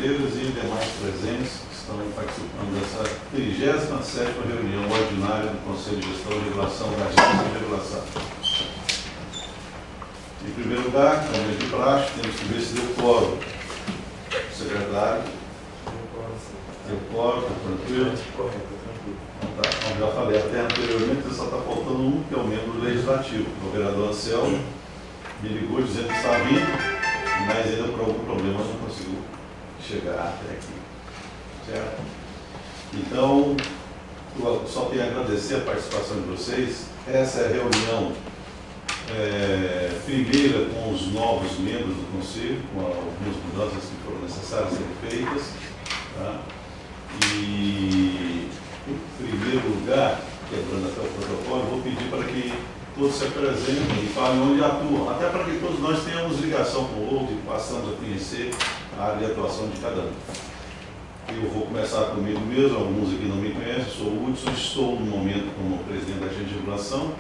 conselheiros e demais presentes que estão participando dessa 37ª reunião ordinária do Conselho de Gestão e Regulação da Agência de Regulação. Em primeiro lugar, como é de praxe, temos que ver se deu quórum. Secretário? Deu quórum, está tranquilo? Então, tá. Como já falei até anteriormente, só está faltando um, que é o membro legislativo. O vereador Anselmo me ligou dizendo que está vindo, mas ainda por algum problema não conseguiu chegar até aqui. Certo? Então, eu só tenho a agradecer a participação de vocês. Essa é a reunião primeira com os novos membros do Conselho, com algumas mudanças que foram necessárias serem feitas. Tá? E, em primeiro lugar, quebrando até o protocolo, vou pedir para que todos se apresentem e falem onde atuam, até para que todos nós tenhamos ligação com o outro e passamos a conhecer a área de atuação de cada um. Eu vou começar comigo mesmo, alguns aqui não me conhecem, sou o Hudson, estou no momento como presidente da Agência de Regulação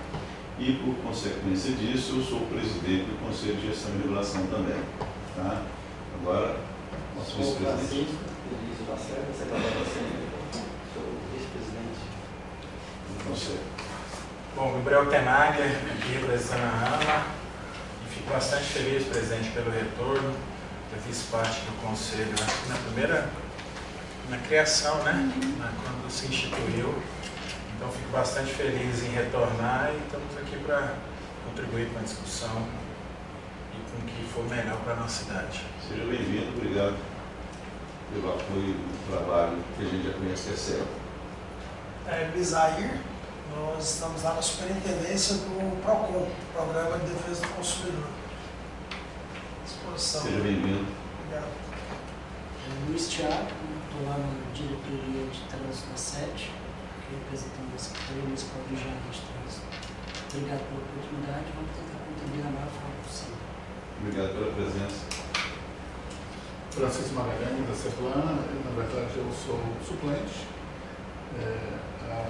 e, por consequência disso, eu sou o presidente do Conselho de Gestão e Regulação também. Tá? Agora, nosso vice-presidente. Sou vice-presidente do Conselho. Bom, Gabriel Tenaglia, aqui representando a AMA, e fico bastante feliz, presidente, pelo retorno. Eu fiz parte do Conselho na criação, né? Quando se instituiu. Então, fico bastante feliz em retornar e estamos aqui para contribuir com a discussão e com o que for melhor para a nossa cidade. Seja bem-vindo, obrigado pelo apoio do trabalho que a gente já conhece, que é sério. Luiz Air, nós estamos lá na superintendência do PROCON, Programa de Defesa do Consumidor. Disposição. Seja bem-vindo. Obrigado. Luiz Thiago, estou lá na diretoria de trânsito da SET, representando a Secretaria Municipal de Engenharia de Trânsito. Obrigado pela oportunidade, vamos tentar contribuir da maior forma possível. Obrigado pela presença. Francisco Magalhães, da CEPLAN, na verdade eu sou suplente, a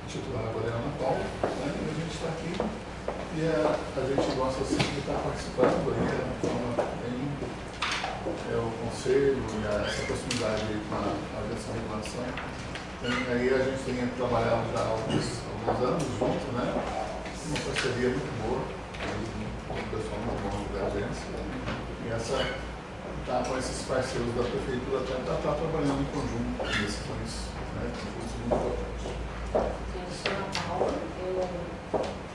titular agora é Ana Paula, né? E a gente está aqui e a gente gosta sempre de estar participando aí, de uma forma bem, o Conselho e essa proximidade aí com a Agência de Regulação. E aí a gente tem trabalhado já há alguns anos juntos, né? Uma parceria muito boa com o pessoal muito bom da agência. E essa tá com esses parceiros da Prefeitura tentar estar trabalhando em conjunto com decisões, né? Que é muito importante. Eu sou a Paula, eu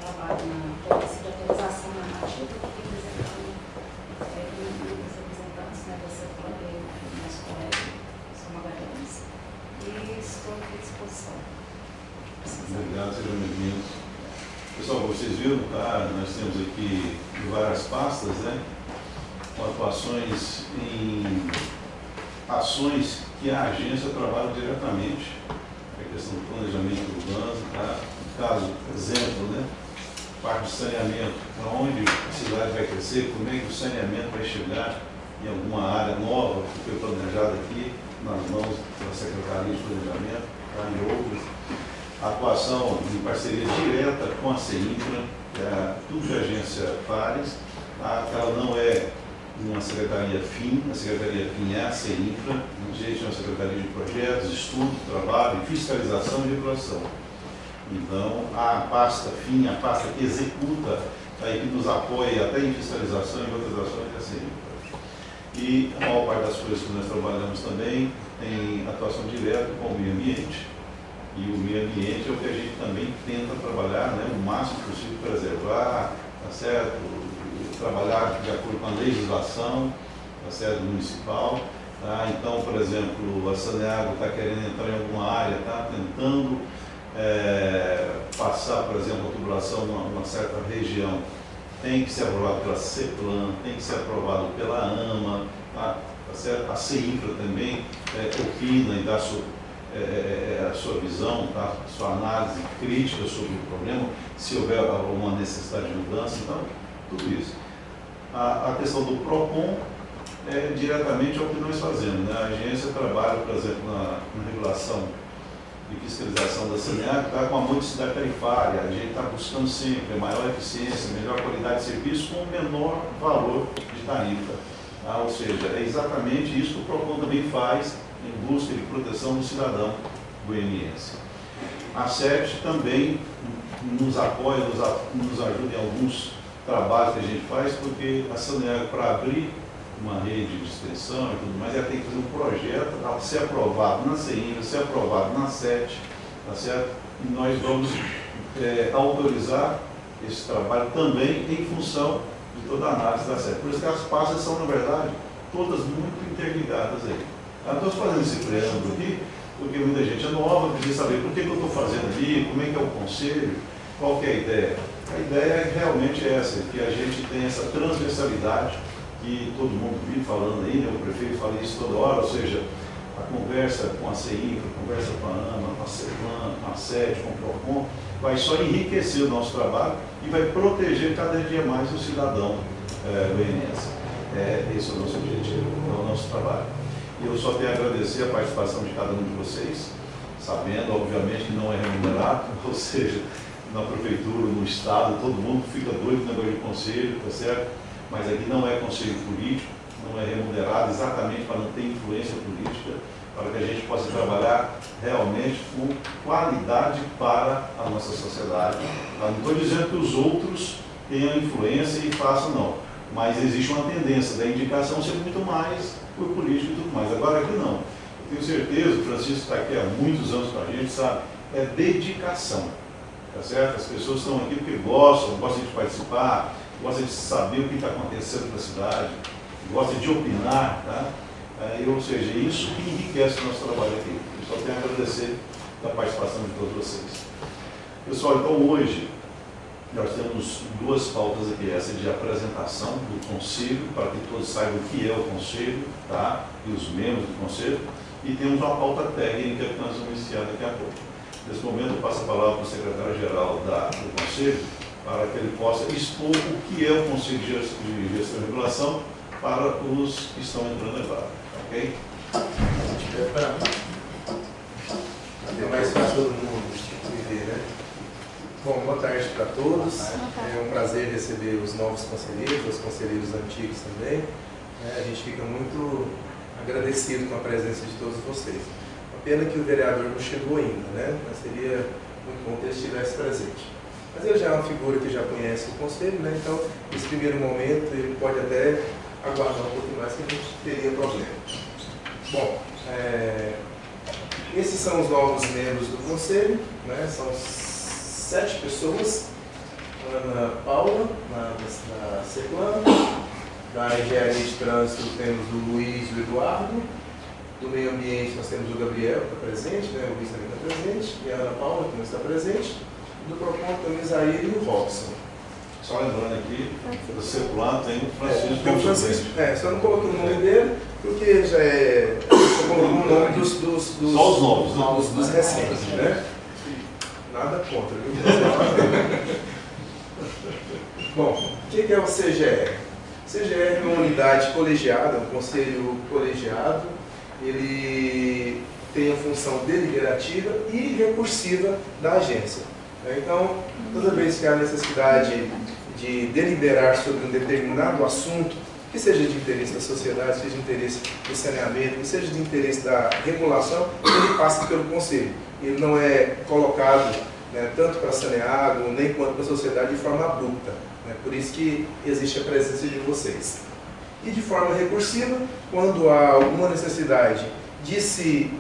trabalho na Polícia de Autorização Normativa, representando os representantes da CEPLAN, nosso colega, sou Magalhães, e estou aqui à disposição. Obrigado, sejam bem-vindos. Pessoal, vocês viram, tá? Nós temos aqui várias pastas, né? Com atuações em ações que a agência trabalha diretamente. A questão do planejamento urbano, tá? No caso, exemplo, né? Parte de saneamento, para onde a cidade vai crescer, como é que o saneamento vai chegar em alguma área nova que foi planejada aqui, nas mãos da Secretaria de Planejamento, tá? E outras. Atuação em parceria direta com a CEINFRA, tudo que a agência faz, tá? Ela não é uma secretaria FIM, a secretaria FIM é a CEINFRA, a gente é uma secretaria de projetos, estudo, trabalho, fiscalização e regulação. Então, a pasta FIM, a pasta que executa, aí, que nos apoia até em fiscalização e outras ações é a CEINFRA. E a maior parte das coisas que nós trabalhamos também tem atuação direta com o meio ambiente. E o meio ambiente é o que a gente também tenta trabalhar, né, o máximo possível preservar, tá certo? Trabalhar de acordo com a legislação, tá certo? Municipal. Tá? Então, por exemplo, a Saneago está querendo entrar em alguma área, está tentando passar, por exemplo, a tubulação numa certa região. Tem que ser aprovado pela CEPLAN, tem que ser aprovado pela AMA, tá certo? A CEINFRA também opina e dá a sua visão, tá? A sua análise crítica sobre o problema, se houver alguma necessidade de mudança, então, tudo isso. A questão do PROCON é diretamente ao que nós fazemos, né? A agência trabalha, por exemplo, na regulação de fiscalização da Saneago, está com a modicidade tarifária, a gente está buscando sempre maior eficiência, melhor qualidade de serviço com o menor valor de tarifa. Tá? Ou seja, é exatamente isso que o PROCON também faz em busca de proteção do cidadão goianiense. A SET também nos apoia, nos ajuda em alguns trabalhos que a gente faz, porque a Saneago, para abrir uma rede de extensão e tudo mais, ela tem que fazer um projeto, ela ser aprovado na CEINFRA, ser aprovado na SET, tá certo? E nós vamos autorizar esse trabalho também em função de toda a análise da SET. Por isso que as pastas são, na verdade, todas muito interligadas aí. Estou fazendo esse preâmbulo aqui, porque muita gente é nova, precisa saber por que eu estou fazendo ali, como é que é o conselho, qual que é a ideia. A ideia é realmente essa, que a gente tem essa transversalidade, que todo mundo vive falando aí, né? O prefeito fala isso toda hora, ou seja, a conversa com a CEINFRA, a conversa com a AMA, com a CEPLAN, com a SET, com o PROCON, vai só enriquecer o nosso trabalho e vai proteger cada dia mais o cidadão goianiense. Esse é o nosso objetivo, é o nosso trabalho. E eu só tenho a agradecer a participação de cada um de vocês, sabendo, obviamente, que não é remunerado, ou seja, na prefeitura, no estado, todo mundo fica doido no negócio de conselho, tá certo? Mas aqui não é conselho político, não é remunerado exatamente para não ter influência política, para que a gente possa trabalhar realmente com qualidade para a nossa sociedade. Eu não estou dizendo que os outros tenham influência e façam, não, mas existe uma tendência da indicação ser muito mais por político e tudo mais. Agora aqui não. Eu tenho certeza, o Francisco está aqui há muitos anos com a gente, sabe? É dedicação, tá certo? As pessoas estão aqui porque gostam de participar, gostam de saber o que está acontecendo na cidade, gostam de opinar, tá? Ou seja, isso que enriquece o nosso trabalho aqui. Eu só tenho a agradecer a participação de todos vocês. Pessoal, então hoje nós temos duas pautas aqui, essa de apresentação do conselho, para que todos saibam o que é o conselho, tá? E os membros do conselho, e temos uma pauta técnica que nós vamos iniciar daqui a pouco. Nesse momento eu passo a palavra para o secretário-geral do conselho, para que ele possa expor o que é o Conselho de Gestão e Regulação para os que estão entrando agora, ok? É mais fácil todo mundo entender, né? Bom, boa tarde para todos. É um prazer receber os novos conselheiros, os conselheiros antigos também. A gente fica muito agradecido com a presença de todos vocês. Uma pena que o vereador não chegou ainda, né? Mas seria muito bom que ele estivesse presente. Mas ele já é uma figura que já conhece o conselho, né? Então, nesse primeiro momento, ele pode até aguardar um pouquinho mais, que a gente teria problema. Bom, esses são os novos membros do conselho, né? São 7 pessoas. Ana Paula, da CEPLAN, da Engenharia de Trânsito temos o Luiz e o Eduardo, do Meio Ambiente nós temos o Gabriel, que está presente, né? O Luiz também está presente, e a Ana Paula, que não está presente. Do PROCON tem o Isaír e o Robson. Só lembrando aqui, do CEPLAN tem o Francisco. Tem o Francisco, só não coloquei o nome dele, porque já é. Só coloquei o nome dos só os novos, dos recentes, né? Nada contra, viu? Bom, o que é o CGR? O CGR é uma unidade colegiada, um conselho colegiado. Ele tem a função deliberativa e recursiva da agência. Então, toda vez que há necessidade de deliberar sobre um determinado assunto, que seja de interesse da sociedade, seja de interesse do saneamento, que seja de interesse da regulação, ele passa pelo conselho. Ele não é colocado, né, tanto para Saneago, nem quanto para a sociedade de forma abrupta. Né? Por isso que existe a presença de vocês. E de forma recursiva, quando há alguma necessidade de se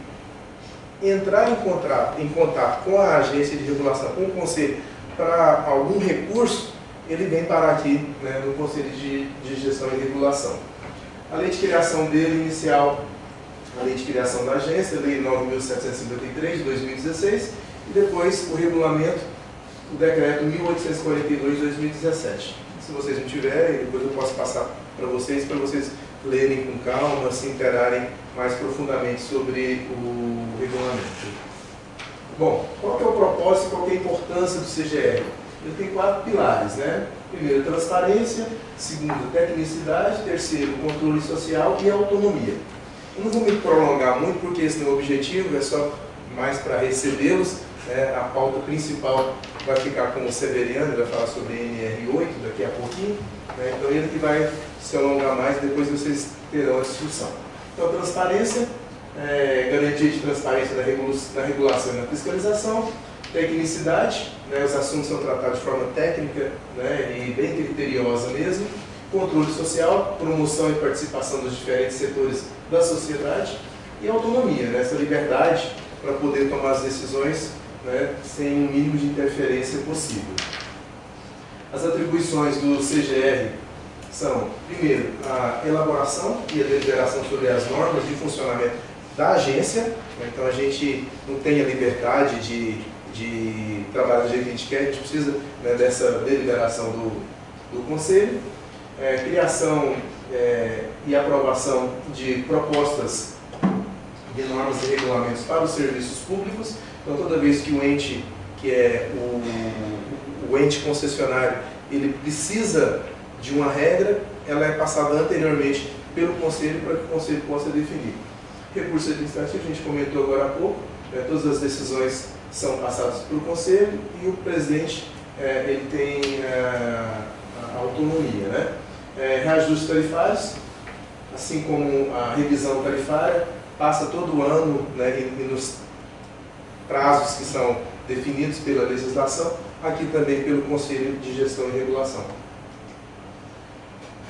entrar em contato com a agência de regulação, com o conselho, para algum recurso, ele vem parar aqui, né, no Conselho de Gestão e Regulação. A lei de criação dele inicial, a lei de criação da agência, a lei 9.753 de 2016, e depois o regulamento, o decreto 1842 de 2017. Se vocês não tiverem, depois eu posso passar para vocês lerem com calma, se interarem mais profundamente sobre o regulamento. Bom, qual que é o propósito, qual que é a importância do CGR? Ele tem 4 pilares, né? Primeiro, transparência. Segundo, tecnicidade. Terceiro, controle social e autonomia. Eu não vou me prolongar muito, porque esse não é o objetivo, é só mais para recebê-los, A pauta principal vai ficar com o Severiano, ele vai falar sobre NR8 daqui a pouquinho, né? Então ele que vai se alongar mais, depois vocês terão a discussão. Então, transparência, garantia de transparência na regulação e na fiscalização, tecnicidade, né? Os assuntos são tratados de forma técnica, né? E bem criteriosa mesmo, controle social, promoção e participação dos diferentes setores da sociedade e autonomia, né? Essa liberdade para poder tomar as decisões, né? Sem o mínimo de interferência possível. As atribuições do CGR são, primeiro, a elaboração e a deliberação sobre as normas de funcionamento da agência, né? Então a gente não tem a liberdade de trabalhar do jeito que a gente quer, a gente precisa, né, dessa deliberação do Conselho. Criação e aprovação de propostas de normas e regulamentos para os serviços públicos. Então, toda vez que o ente, que é o ente concessionário, ele precisa de uma regra, ela é passada anteriormente pelo Conselho para que o Conselho possa definir. Recurso administrativo, a gente comentou agora há pouco, todas as decisões são passadas pelo Conselho e o presidente ele tem a autonomia, né? Reajustes tarifários, assim como a revisão tarifária, passa todo ano, né, e nos prazos que são definidos pela legislação, aqui também pelo Conselho de Gestão e Regulação.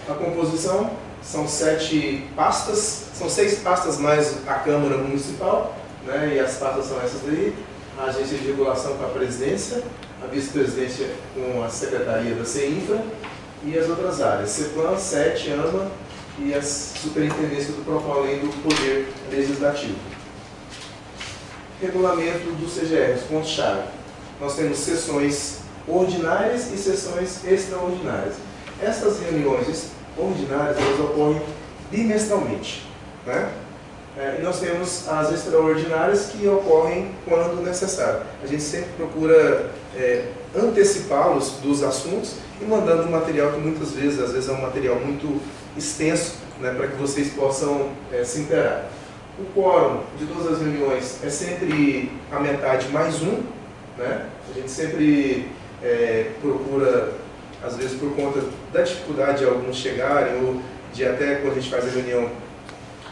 A composição são 7 pastas, são 6 pastas mais a Câmara Municipal, né, e as pastas são essas daí: a Agência de Regulação com a Presidência, a Vice-Presidência com a Secretaria da CEINFRA e as outras áreas, CEPLAN, SET, AMA e a Superintendência do PROCON, além do Poder Legislativo. Regulamento do CGR, os pontos-chave. Nós temos sessões ordinárias e sessões extraordinárias. Essas reuniões ordinárias, elas ocorrem bimestralmente, né? E nós temos as extraordinárias que ocorrem quando necessário. A gente sempre procura antecipá-los dos assuntos e mandando um material que muitas vezes, às vezes é um material muito extenso, né, para que vocês possam se inteirar. O quórum de todas as reuniões é sempre a metade mais um, né? A gente sempre procura, às vezes por conta da dificuldade de alguns chegarem, ou de até quando a gente faz a reunião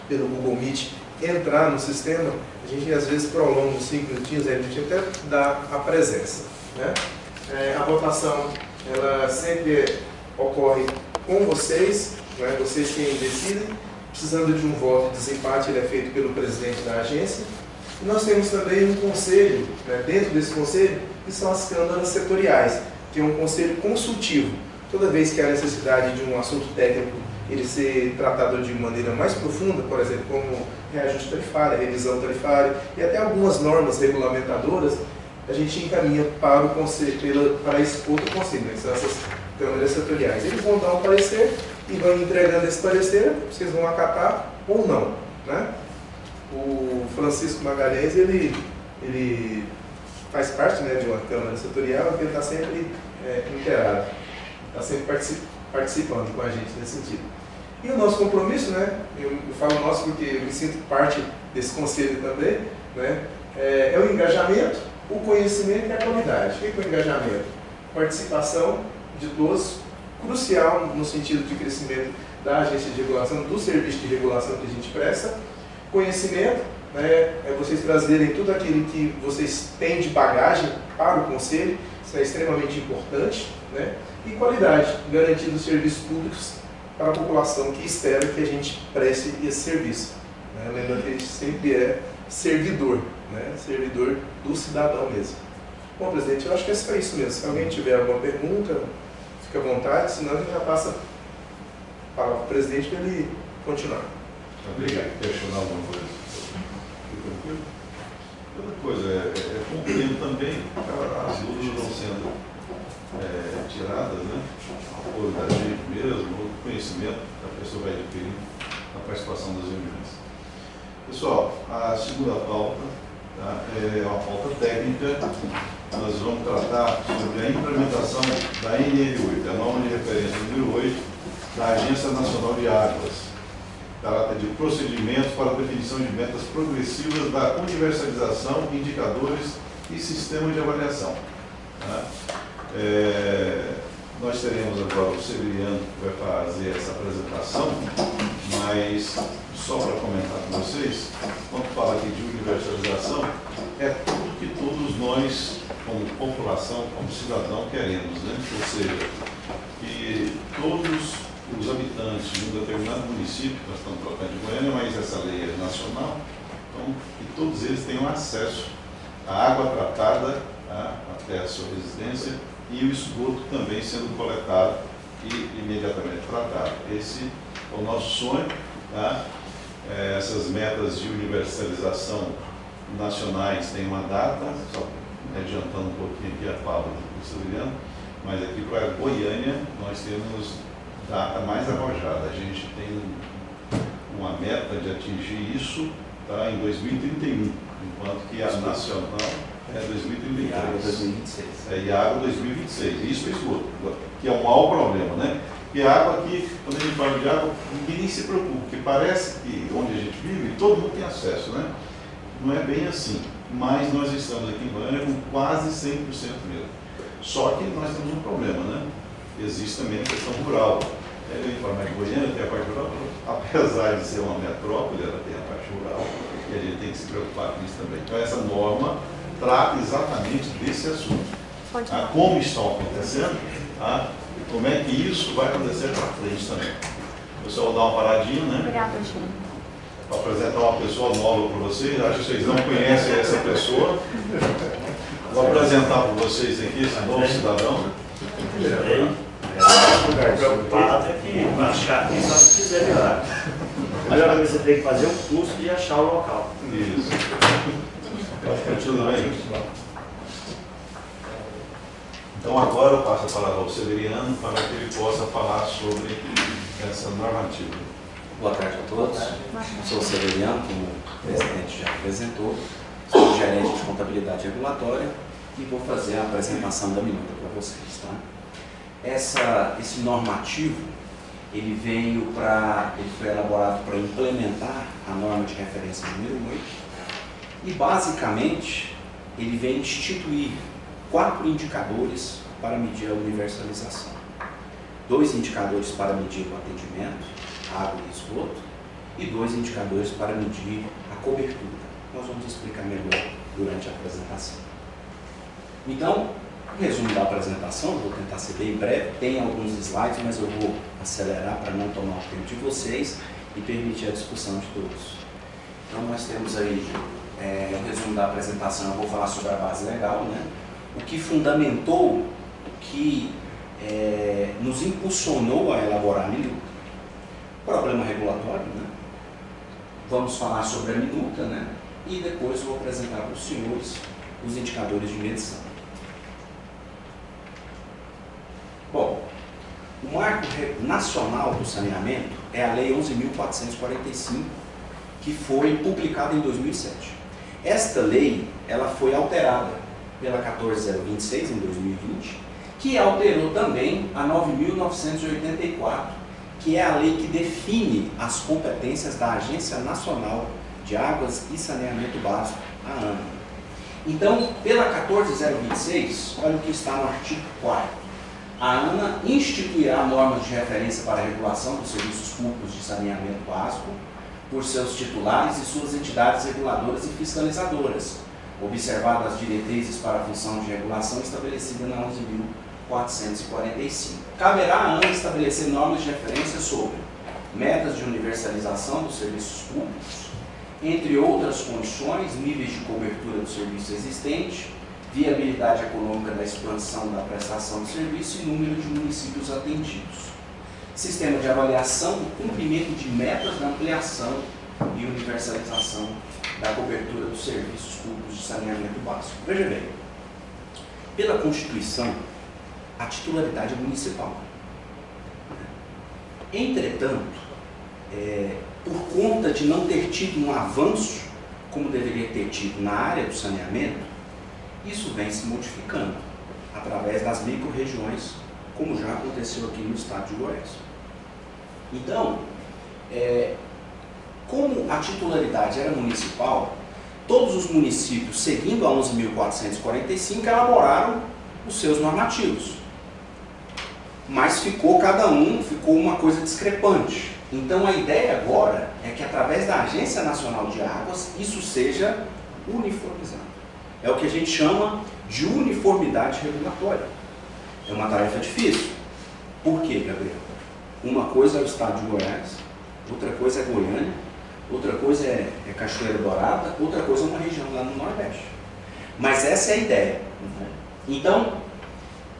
pelo Google Meet, entrar no sistema, a gente às vezes prolonga uns 5 minutinhos, a gente até dá a presença, né? A votação, ela sempre ocorre com vocês, né? Vocês quem decidem. Precisando de um voto de desempate, ele é feito pelo presidente da agência. E nós temos também um conselho, né, dentro desse conselho, que são as câmaras setoriais, que é um conselho consultivo. Toda vez que há necessidade de um assunto técnico ele ser tratado de maneira mais profunda, por exemplo, como reajuste tarifário, revisão tarifária e até algumas normas regulamentadoras, a gente encaminha para o conselho, para esse outro conselho, né, que são essas câmaras setoriais. Eles vão dar um parecer e vão entregando esse parecer, vocês vão acatar ou não, né? O Francisco Magalhães, ele faz parte, né, de uma câmara setorial, que ele está sempre inteirado, está sempre participando com a gente nesse sentido. E o nosso compromisso, né, eu falo nosso porque eu me sinto parte desse conselho também, né, é o engajamento, o conhecimento e a qualidade. O que é o engajamento? Participação de todos, crucial no sentido de crescimento da agência de regulação, do serviço de regulação que a gente presta. Conhecimento, né, é vocês trazerem tudo aquilo que vocês têm de bagagem para o conselho, isso é extremamente importante, né? E qualidade, garantindo os serviços públicos para a população que espera que a gente preste esse serviço, né? Lembrando que a gente sempre é servidor, né? Servidor do cidadão mesmo. Bom, presidente, eu acho que é só isso mesmo. Se alguém tiver alguma pergunta, fique à vontade, senão a gente já passa para o presidente para ele continuar. Obrigado. Questionar alguma coisa? Tranquilo? Outra coisa, cumprindo também, as dúvidas vão sendo tiradas, né? Ou da gente mesmo, ou do conhecimento que a pessoa vai adquirir na participação das reuniões. Pessoal, a segunda pauta, tá, é uma pauta técnica. Nós vamos tratar sobre a implementação da NR8, a norma de referência número 8 da Agência Nacional de Águas. Trata de procedimentos para a definição de metas progressivas da universalização, indicadores e sistema de avaliação. Tá? Nós teremos agora o Severiano que vai fazer essa apresentação, mas só para comentar com vocês, quando fala aqui de universalização, é tudo que todos nós, como população, como cidadão, queremos, né? Ou seja, que todos os habitantes de um determinado município, nós estamos tratando de Goiânia, mas essa lei é nacional, então que todos eles tenham acesso à água tratada, tá, até a sua residência, e o esgoto também sendo coletado e imediatamente tratado. Esse é o nosso sonho. Tá? Essas metas de universalização nacionais têm uma data, só adiantando um pouquinho aqui a fala do Severiano, mas aqui para Goiânia nós temos data mais arrojada. A gente tem uma meta de atingir isso, tá, em 2031, enquanto que a nacional é 2033. E água 2026. E água 2026. Isso é esgoto, que é um mau problema, né? E a água aqui, quando a gente fala de água, ninguém nem se preocupa, porque parece que onde a gente vive, todo mundo tem acesso, né? Não é bem assim, mas nós estamos aqui em Goiânia com quase 100% mesmo. Só que nós temos um problema, né? Existe também a questão rural. Eu informo que Goiânia tem a parte rural, apesar de ser uma metrópole, ela tem a parte rural, e a gente tem que se preocupar com isso também. Então essa norma trata exatamente desse assunto. Como estão acontecendo, e como é que isso vai acontecer para frente também. Eu só vou dar uma paradinha, né? Obrigada, Gina. Para apresentar uma pessoa nova para vocês. Acho que vocês não conhecem essa pessoa. Vou apresentar para vocês aqui esse novo cidadão. O preocupado é que achar aqui só se quiser melhorar. Melhor você tem que fazer um curso de achar o local. Isso. Tudo bem? Então agora eu passo a palavra ao Severiano para que ele possa falar sobre essa normativa. Boa tarde a todos. Sou o Severiano, como o presidente já apresentou. Sou gerente de contabilidade regulatória e vou fazer a apresentação da minuta para vocês. Tá? Esse normativo, ele foi elaborado para implementar a norma de referência número 8 e basicamente ele vem instituir 4 indicadores para medir a universalização. 2 indicadores para medir o atendimento, água e esgoto, e 2 indicadores para medir a cobertura. Nós vamos explicar melhor durante a apresentação. Então, o resumo da apresentação, vou tentar ser bem breve, tem alguns slides, mas eu vou acelerar para não tomar o tempo de vocês e permitir a discussão de todos. Então nós temos aí o resumo da apresentação, eu vou falar sobre a base legal, né? O que fundamentou, o que nos impulsionou a elaborar a minuta, problema regulatório, né? Vamos falar sobre a minuta, né? E depois vou apresentar para os senhores os indicadores de medição. Bom, o marco nacional do saneamento é a Lei 11.445, que foi publicada em 2007. Esta lei, ela foi alterada pela 14026 em 2020, que alterou também a 9.984, que é a lei que define as competências da Agência Nacional de Águas e Saneamento Básico, a ANA. Então, pela 14026, olha o que está no artigo 4º. A ANA instituirá normas de referência para a regulação dos serviços públicos de saneamento básico por seus titulares e suas entidades reguladoras e fiscalizadoras, observadas as diretrizes para a função de regulação estabelecida na 11.445. Caberá à ANA estabelecer normas de referência sobre metas de universalização dos serviços públicos, entre outras condições, níveis de cobertura do serviço existente, viabilidade econômica da expansão da prestação de serviço e número de municípios atendidos. Sistema de avaliação do cumprimento de metas da ampliação e universalização da cobertura dos serviços públicos de saneamento básico. Veja bem, pela Constituição, a titularidade é municipal. Entretanto, por conta de não ter tido um avanço, como deveria ter tido na área do saneamento, isso vem se modificando através das micro-regiões, como já aconteceu aqui no estado de Goiás. Então, como a titularidade era municipal, todos os municípios, seguindo a 11.445, elaboraram os seus normativos. Mas ficou uma coisa discrepante. Então a ideia agora é que através da Agência Nacional de Águas isso seja uniformizado. É o que a gente chama de uniformidade regulatória. É uma tarefa difícil. Por quê, Gabriel? Uma coisa é o estado de Goiás, outra coisa é Goiânia, outra coisa é Cachoeira Dourada, outra coisa é uma região lá no Nordeste. Mas essa é a ideia. Então,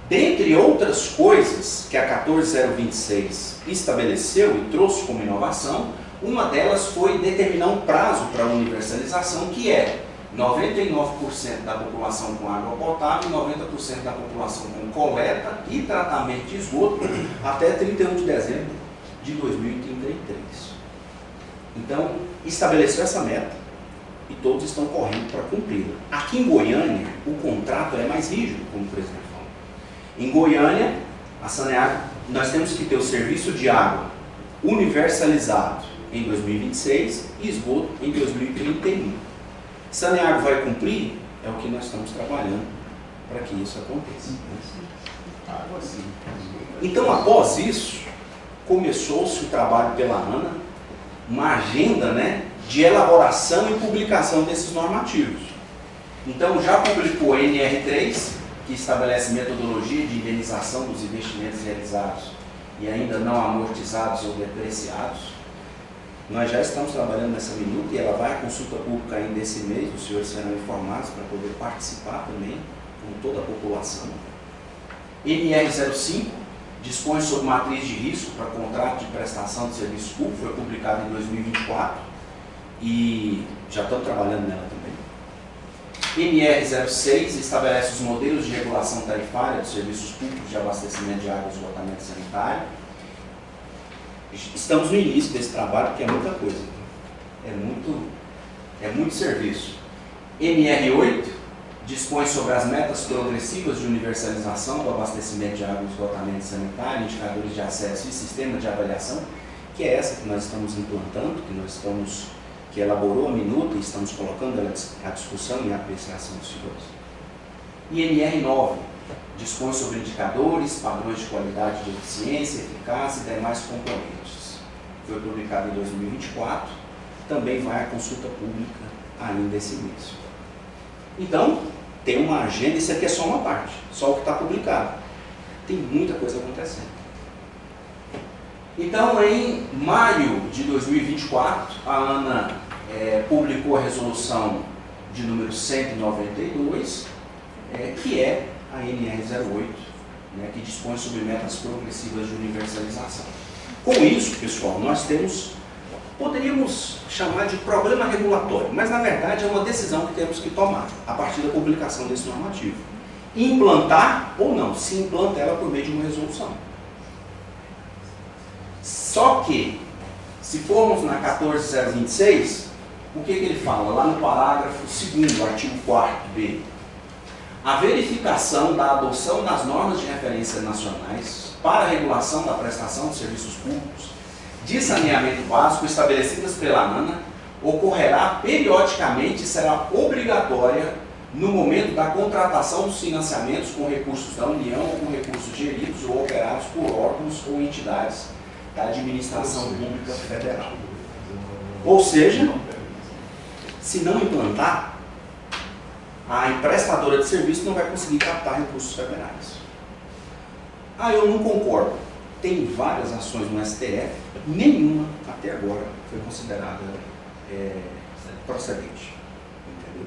dentre outras coisas que a 14026 estabeleceu e trouxe como inovação, uma delas foi determinar um prazo para a universalização, que é 99% da população com água potável e 90% da população com coleta e tratamento de esgoto até 31 de dezembro de 2033. Então, estabeleceu essa meta e todos estão correndo para cumpri-la. Aqui em Goiânia, o contrato é mais rígido, como o presidente falou. Em Goiânia, a Saneago, nós temos que ter o serviço de água universalizado em 2026 e esgoto em 2031. Saneago vai cumprir? É o que nós estamos trabalhando para que isso aconteça. Então, após isso, começou-se o trabalho pela ANA, uma agenda, de elaboração e publicação desses normativos. Então, já publicou a NR3, que estabelece metodologia de indenização dos investimentos realizados e ainda não amortizados ou depreciados. Nós já estamos trabalhando nessa minuta e ela vai à consulta pública ainda esse mês, os senhores serão informados para poder participar também, com toda a população. NR05 dispõe sobre matriz de risco para contrato de prestação de serviço público, foi publicado em 2024 e já estamos trabalhando nela também. NR06 estabelece os modelos de regulação tarifária dos serviços públicos de abastecimento de água e esgotamento sanitário. Estamos no início desse trabalho, porque é muita coisa. É muito serviço. NR8 dispõe sobre as metas progressivas de universalização do abastecimento de água e esgotamento sanitário, indicadores de acesso e sistema de avaliação, que é essa que nós estamos implantando, que elaborou a minuta e estamos colocando ela à discussão e à apreciação dos senhores. E NR9 dispõe sobre indicadores, padrões de qualidade de eficiência, eficácia e demais componentes. Foi publicado em 2024, também vai à consulta pública ainda esse mês. Então, tem uma agenda, isso aqui é só uma parte, só o que está publicado. Tem muita coisa acontecendo. Então, em maio de 2024, a ANA publicou a resolução de número 192, que é a NR08, que dispõe sobre metas progressivas de universalização. Com isso, pessoal, nós poderíamos chamar de problema regulatório, mas na verdade é uma decisão que temos que tomar a partir da publicação desse normativo. Implantar ou não, se implanta ela por meio de uma resolução. Só que, se formos na 14026, o que ele fala? Lá no parágrafo 2º, artigo 4º-B. A verificação da adoção das normas de referência nacionais para a regulação da prestação de serviços públicos de saneamento básico estabelecidas pela ANA ocorrerá periodicamente e será obrigatória no momento da contratação dos financiamentos com recursos da União ou com recursos geridos ou operados por órgãos ou entidades da administração pública federal. Ou seja, se não implantar, a emprestadora de serviço não vai conseguir captar recursos federais. Eu não concordo. Tem várias ações no STF, nenhuma até agora foi considerada procedente. Entendeu?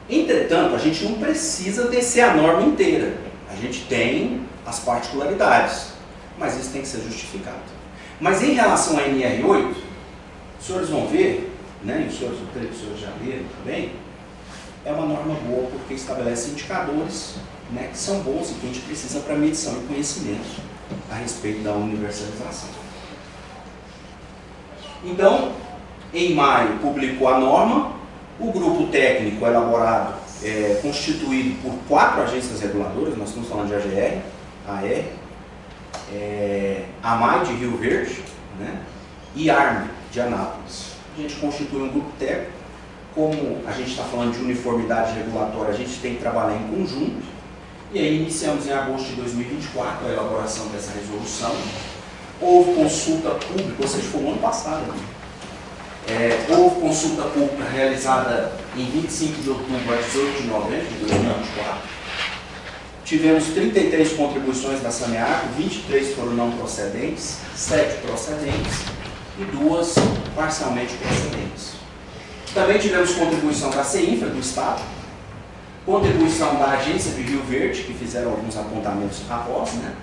Entretanto, a gente não precisa descer a norma inteira. A gente tem as particularidades, mas isso tem que ser justificado. Mas em relação à NR8, os senhores vão ver, e os senhores, eu creio que os senhores já leram também, é uma norma boa porque estabelece indicadores que são bons e que a gente precisa para medição e conhecimento a respeito da universalização. Então, em maio publicou a norma, o grupo técnico elaborado constituído por 4 agências reguladoras, nós estamos falando de AGR, AR, AMAI de Rio Verde, e ARME de Anápolis. A gente constitui um grupo técnico como a gente está falando de uniformidade regulatória, a gente tem que trabalhar em conjunto. E aí iniciamos em agosto de 2024 a elaboração dessa resolução. Houve consulta pública, ou seja, foi o ano passado. Houve consulta pública realizada em 25 de outubro a 18 de novembro de 2024. Tivemos 33 contribuições da Saneago, 23 foram não procedentes, 7 procedentes e 2 parcialmente procedentes. Também tivemos contribuição da CEINFRA, do Estado, contribuição da Agência de Rio Verde, que fizeram alguns apontamentos após, né?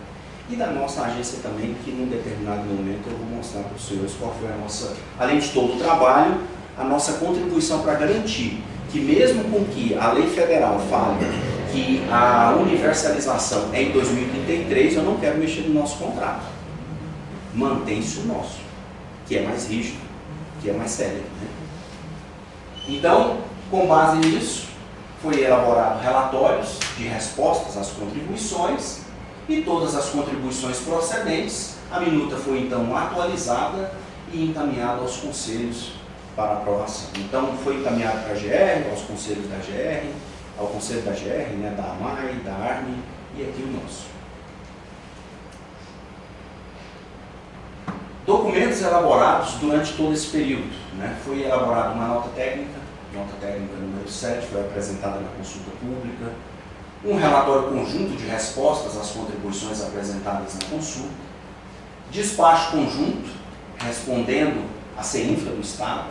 E da nossa agência também, que num determinado momento eu vou mostrar para os senhores qual foi a nossa, além de todo o trabalho, a nossa contribuição para garantir que mesmo com que a lei federal fale que a universalização é em 2033, eu não quero mexer no nosso contrato. Mantém-se o nosso, que é mais rígido, que é mais sério. Né? Então, com base nisso, foi elaborado relatórios de respostas às contribuições e todas as contribuições procedentes. A minuta foi então atualizada e encaminhada aos conselhos para aprovação. Então, foi encaminhado para a GR, aos conselhos da GR, ao conselho da GR, né, da AMAI, da ARME e aqui o nosso. Documentos elaborados durante todo esse período. Né? Foi elaborada uma nota técnica número 7, foi apresentada na consulta pública, um relatório conjunto de respostas às contribuições apresentadas na consulta, despacho conjunto, respondendo a CEINFRA do Estado,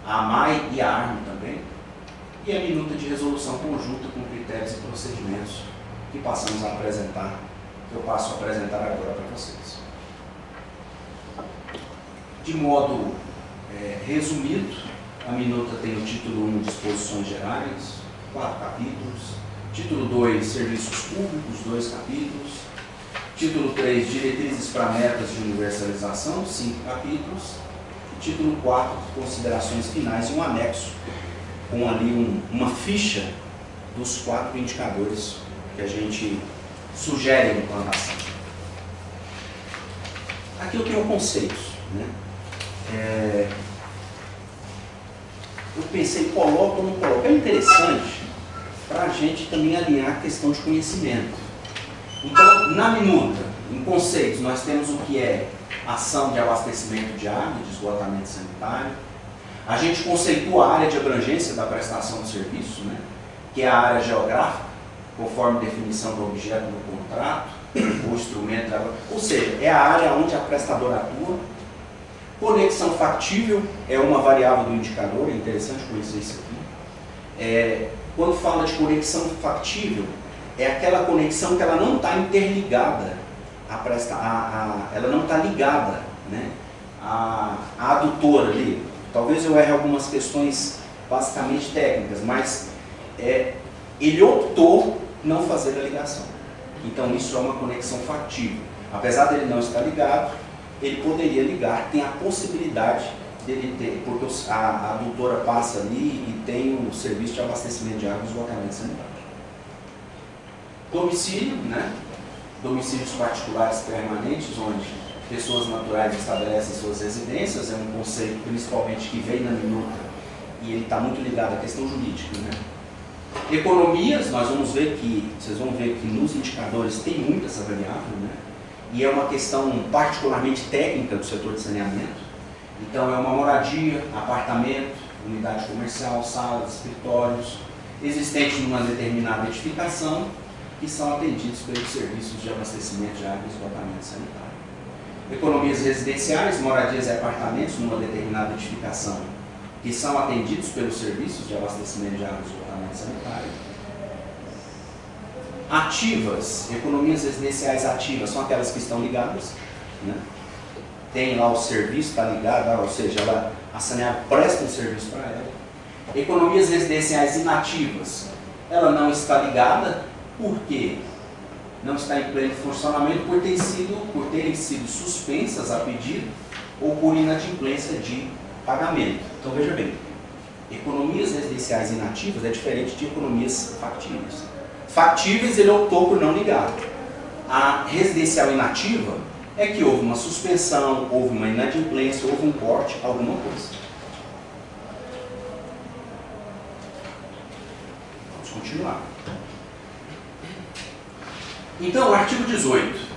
a AMAI e a ARME também, e a minuta de resolução conjunta com critérios e procedimentos que passamos a apresentar, que eu passo a apresentar agora para vocês. De modo resumido, a minuta tem o título 1, Disposições Gerais, 4 capítulos, título 2, Serviços Públicos, 2 capítulos, título 3, Diretrizes para Metas de Universalização, 5 capítulos, e título 4, Considerações Finais e um anexo, com ali uma ficha dos 4 indicadores que a gente sugere no plano de ação. Aqui eu tenho conceitos. Né? Eu pensei, coloco ou não coloco. É interessante para a gente também alinhar a questão de conhecimento. Então, na minuta, em conceitos, nós temos o que é ação de abastecimento de água e de esgotamento sanitário. A gente conceitua a área de abrangência da prestação de serviço, né, que é a área geográfica, conforme definição do objeto do contrato, o instrumento, ou seja, é a área onde a prestadora atua. Conexão factível é uma variável do indicador, é interessante conhecer isso aqui. Quando fala de conexão factível, é aquela conexão que ela não está interligada, ela não está ligada, né, à adutora ali. Talvez eu erre algumas questões basicamente técnicas, mas ele optou não fazer a ligação. Então isso é uma conexão factível. Apesar dele não estar ligado, ele poderia ligar, tem a possibilidade dele ter, porque a adutora passa ali e tem o serviço de abastecimento de água e esgotamento sanitário. Domicílio, né? Domicílios particulares permanentes, onde pessoas naturais estabelecem suas residências, é um conceito principalmente que vem na minuta e ele está muito ligado à questão jurídica. Né? Economias, vocês vão ver que nos indicadores tem muito essa variável, né? E é uma questão particularmente técnica do setor de saneamento. Então é uma moradia, apartamento, unidade comercial, salas, escritórios, existentes numa determinada edificação, que são atendidos pelos serviços de abastecimento de água e esgotamento sanitário. Economias residenciais, moradias e apartamentos numa determinada edificação, que são atendidos pelos serviços de abastecimento de água e esgotamento sanitário. Ativas, economias residenciais ativas, são aquelas que estão ligadas, né? Tem lá o serviço, está ligado, ou seja, a Saneago presta um serviço para ela. Economias residenciais inativas, ela não está ligada, por quê? Não está em pleno funcionamento por terem sido suspensas a pedido ou por inadimplência de pagamento. Então veja bem, economias residenciais inativas é diferente de economias factíveis. Factíveis ele optou por não ligar. A residencial inativa é que houve uma suspensão, houve uma inadimplência, houve um corte, alguma coisa. continuar. Então, artigo 18.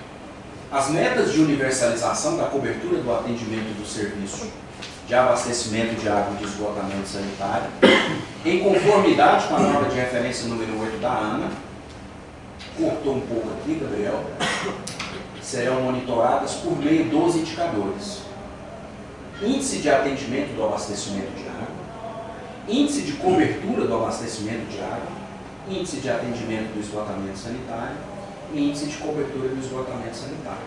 As metas de universalização da cobertura do atendimento do serviço de abastecimento de água e de esgotamento sanitário, em conformidade com a norma de referência número 8 da ANA, cortou um pouco aqui, Gabriel, serão monitoradas por meio dos indicadores: índice de atendimento do abastecimento de água, índice de cobertura do abastecimento de água, índice de atendimento do esgotamento sanitário e índice de cobertura do esgotamento sanitário.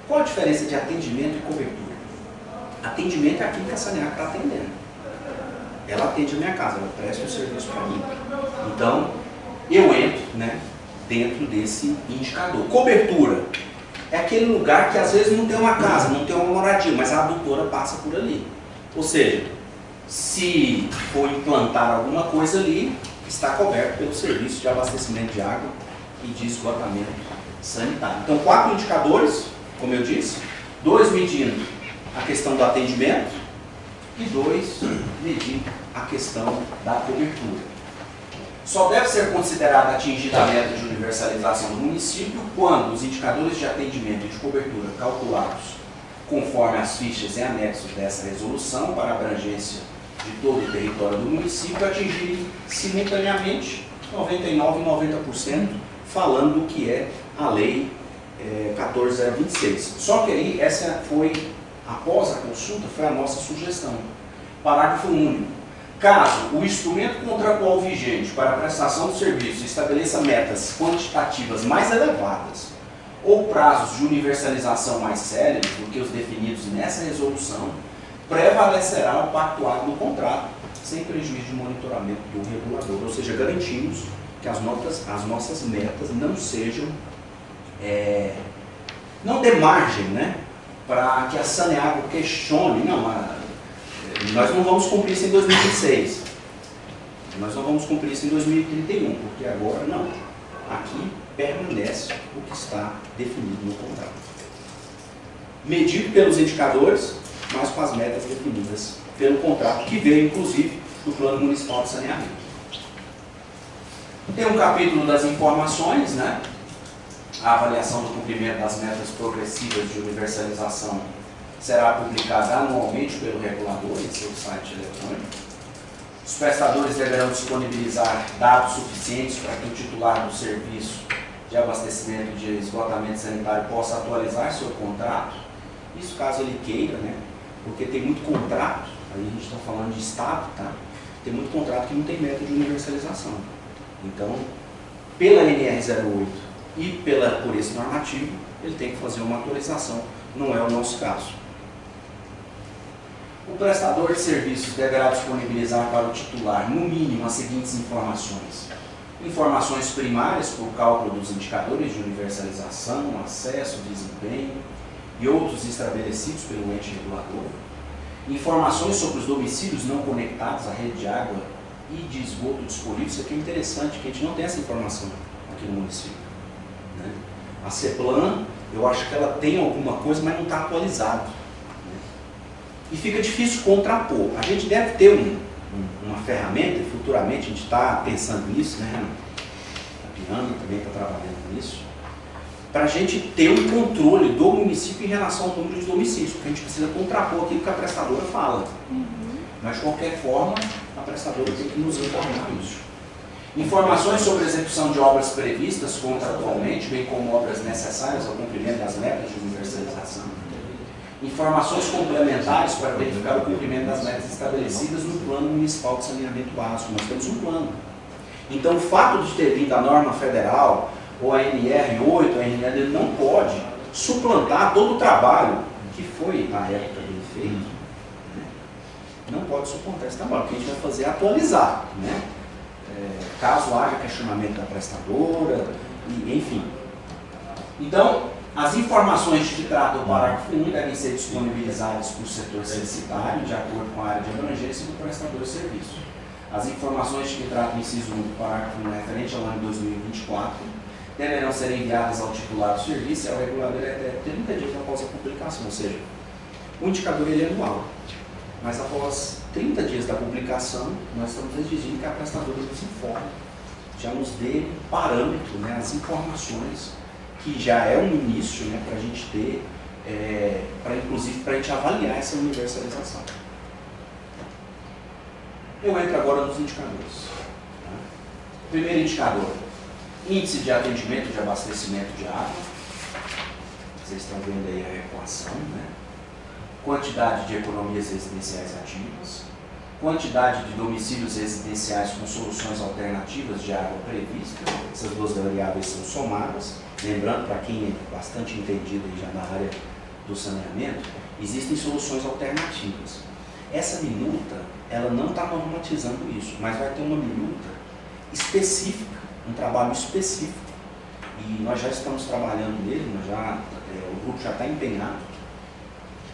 Qual a diferença de atendimento e cobertura? Atendimento é aquilo que a Saneago está atendendo. Ela atende a minha casa, ela presta o serviço para mim. Então, eu entro, né, dentro desse indicador. Cobertura é aquele lugar que às vezes não tem uma casa, não tem uma moradia, mas a adutora passa por ali. Ou seja, se for implantar alguma coisa ali, está coberto pelo serviço de abastecimento de água e de esgotamento sanitário. Então, 4 indicadores, como eu disse, 2 medindo a questão do atendimento e 2 medindo a questão da cobertura. Só deve ser considerada atingida a meta de universalização do município quando os indicadores de atendimento e de cobertura calculados conforme as fichas e anexos dessa resolução para a abrangência de todo o território do município atingirem simultaneamente 99% e 90%, falando do que é a lei 14.026. Só que aí, essa foi, após a consulta, foi a nossa sugestão. Parágrafo único. Caso o instrumento contratual vigente para a prestação do serviço estabeleça metas quantitativas mais elevadas ou prazos de universalização mais céleres do que os definidos nessa resolução, prevalecerá o pactuado no contrato, sem prejuízo de monitoramento do regulador. Ou seja, garantimos que as nossas metas não sejam, não dê margem, né, para que a Saneago questione, nós não vamos cumprir isso em 2026, nós não vamos cumprir isso em 2031, porque agora não. Aqui permanece o que está definido no contrato. Medido pelos indicadores, mas com as metas definidas pelo contrato, que veio, inclusive, do Plano Municipal de Saneamento. Tem um capítulo das informações, né? A avaliação do cumprimento das metas progressivas de universalização será publicada anualmente pelo regulador em seu site eletrônico. Os prestadores deverão disponibilizar dados suficientes para que o titular do serviço de abastecimento de esgotamento sanitário possa atualizar seu contrato. Isso caso ele queira, né? Porque tem muito contrato, aí a gente está falando de Estado, tá? Tem muito contrato que não tem meta de universalização. Então, pela NR08 e por esse normativo, ele tem que fazer uma atualização, não é o nosso caso. O prestador de serviços deverá disponibilizar para o titular, no mínimo, as seguintes informações. Informações primárias por cálculo dos indicadores de universalização, acesso, desempenho e outros estabelecidos pelo ente regulador. Informações sobre os domicílios não conectados à rede de água e de esgoto disponível. Isso aqui é interessante, que a gente não tem essa informação aqui no município, né? A CEPLAN, eu acho que ela tem alguma coisa, mas não está atualizado, né? E fica difícil contrapor. A gente deve ter uma ferramenta, e futuramente a gente está pensando nisso, né? A Piana também está trabalhando nisso, para a gente ter um controle do município em relação ao número de domicílios, porque a gente precisa contrapor aquilo que a prestadora fala. Mas, de qualquer forma, a prestadora tem que nos informar isso. Informações sobre a execução de obras previstas contratualmente, bem como obras necessárias ao cumprimento das metas de universalização. Informações complementares para verificar o cumprimento das metas estabelecidas no Plano Municipal de Saneamento Básico. Nós temos um plano. Então, o fato de ter vindo a norma federal, ou a NR8, a NR, ele não pode suplantar todo o trabalho que foi, na época, bem feito. Não pode suplantar esse trabalho. O que a gente vai fazer é atualizar, né? Caso haja questionamento da prestadora, enfim. Então, as informações de que trata o parágrafo 1 devem ser disponibilizadas por setor censitário, de acordo com a área de abrangência do prestador de serviço. As informações de que trata o inciso 1 do parágrafo 1 referente ao ano de 2024 deverão ser enviadas ao titular do serviço e ao regulador até 30 dias após a publicação, ou seja, o indicador ele é anual. Mas após 30 dias da publicação, nós estamos exigindo que a prestadora nos informe já nos dê um parâmetro, né, as informações, que já é um início, né, para a gente ter, inclusive para a gente avaliar essa universalização. Eu entro agora nos indicadores. Tá? Primeiro indicador, índice de atendimento de abastecimento de água. Vocês estão vendo aí a equação, né? Quantidade de economias residenciais ativas, quantidade de domicílios residenciais com soluções alternativas de água prevista. Essas duas variáveis são somadas. Lembrando, para quem é bastante entendido aí já na área do saneamento, existem soluções alternativas. Essa minuta, ela não está normatizando isso, mas vai ter uma minuta específica, um trabalho específico. E nós já estamos trabalhando nele, o grupo já está empenhado.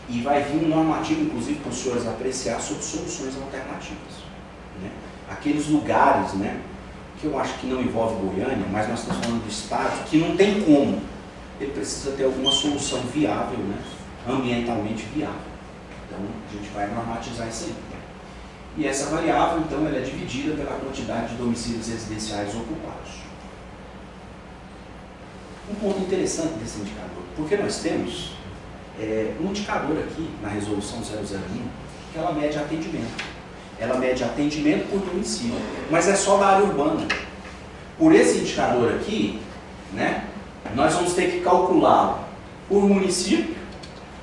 E vai vir um normativo, inclusive, para os senhores apreciar sobre soluções alternativas. Né? Aqueles lugares, né, que eu acho que não envolve Goiânia, mas nós estamos falando do estado, que não tem como. Ele precisa ter alguma solução viável, né, ambientalmente viável. Então, a gente vai normatizar isso aí. E essa variável, então, ela é dividida pela quantidade de domicílios residenciais ocupados. Um ponto interessante desse indicador, porque nós temos um indicador aqui na resolução 001, que ela mede atendimento. Ela mede atendimento por domicílio, mas é só da área urbana. Por esse indicador aqui, né, nós vamos ter que calculá-lo por município,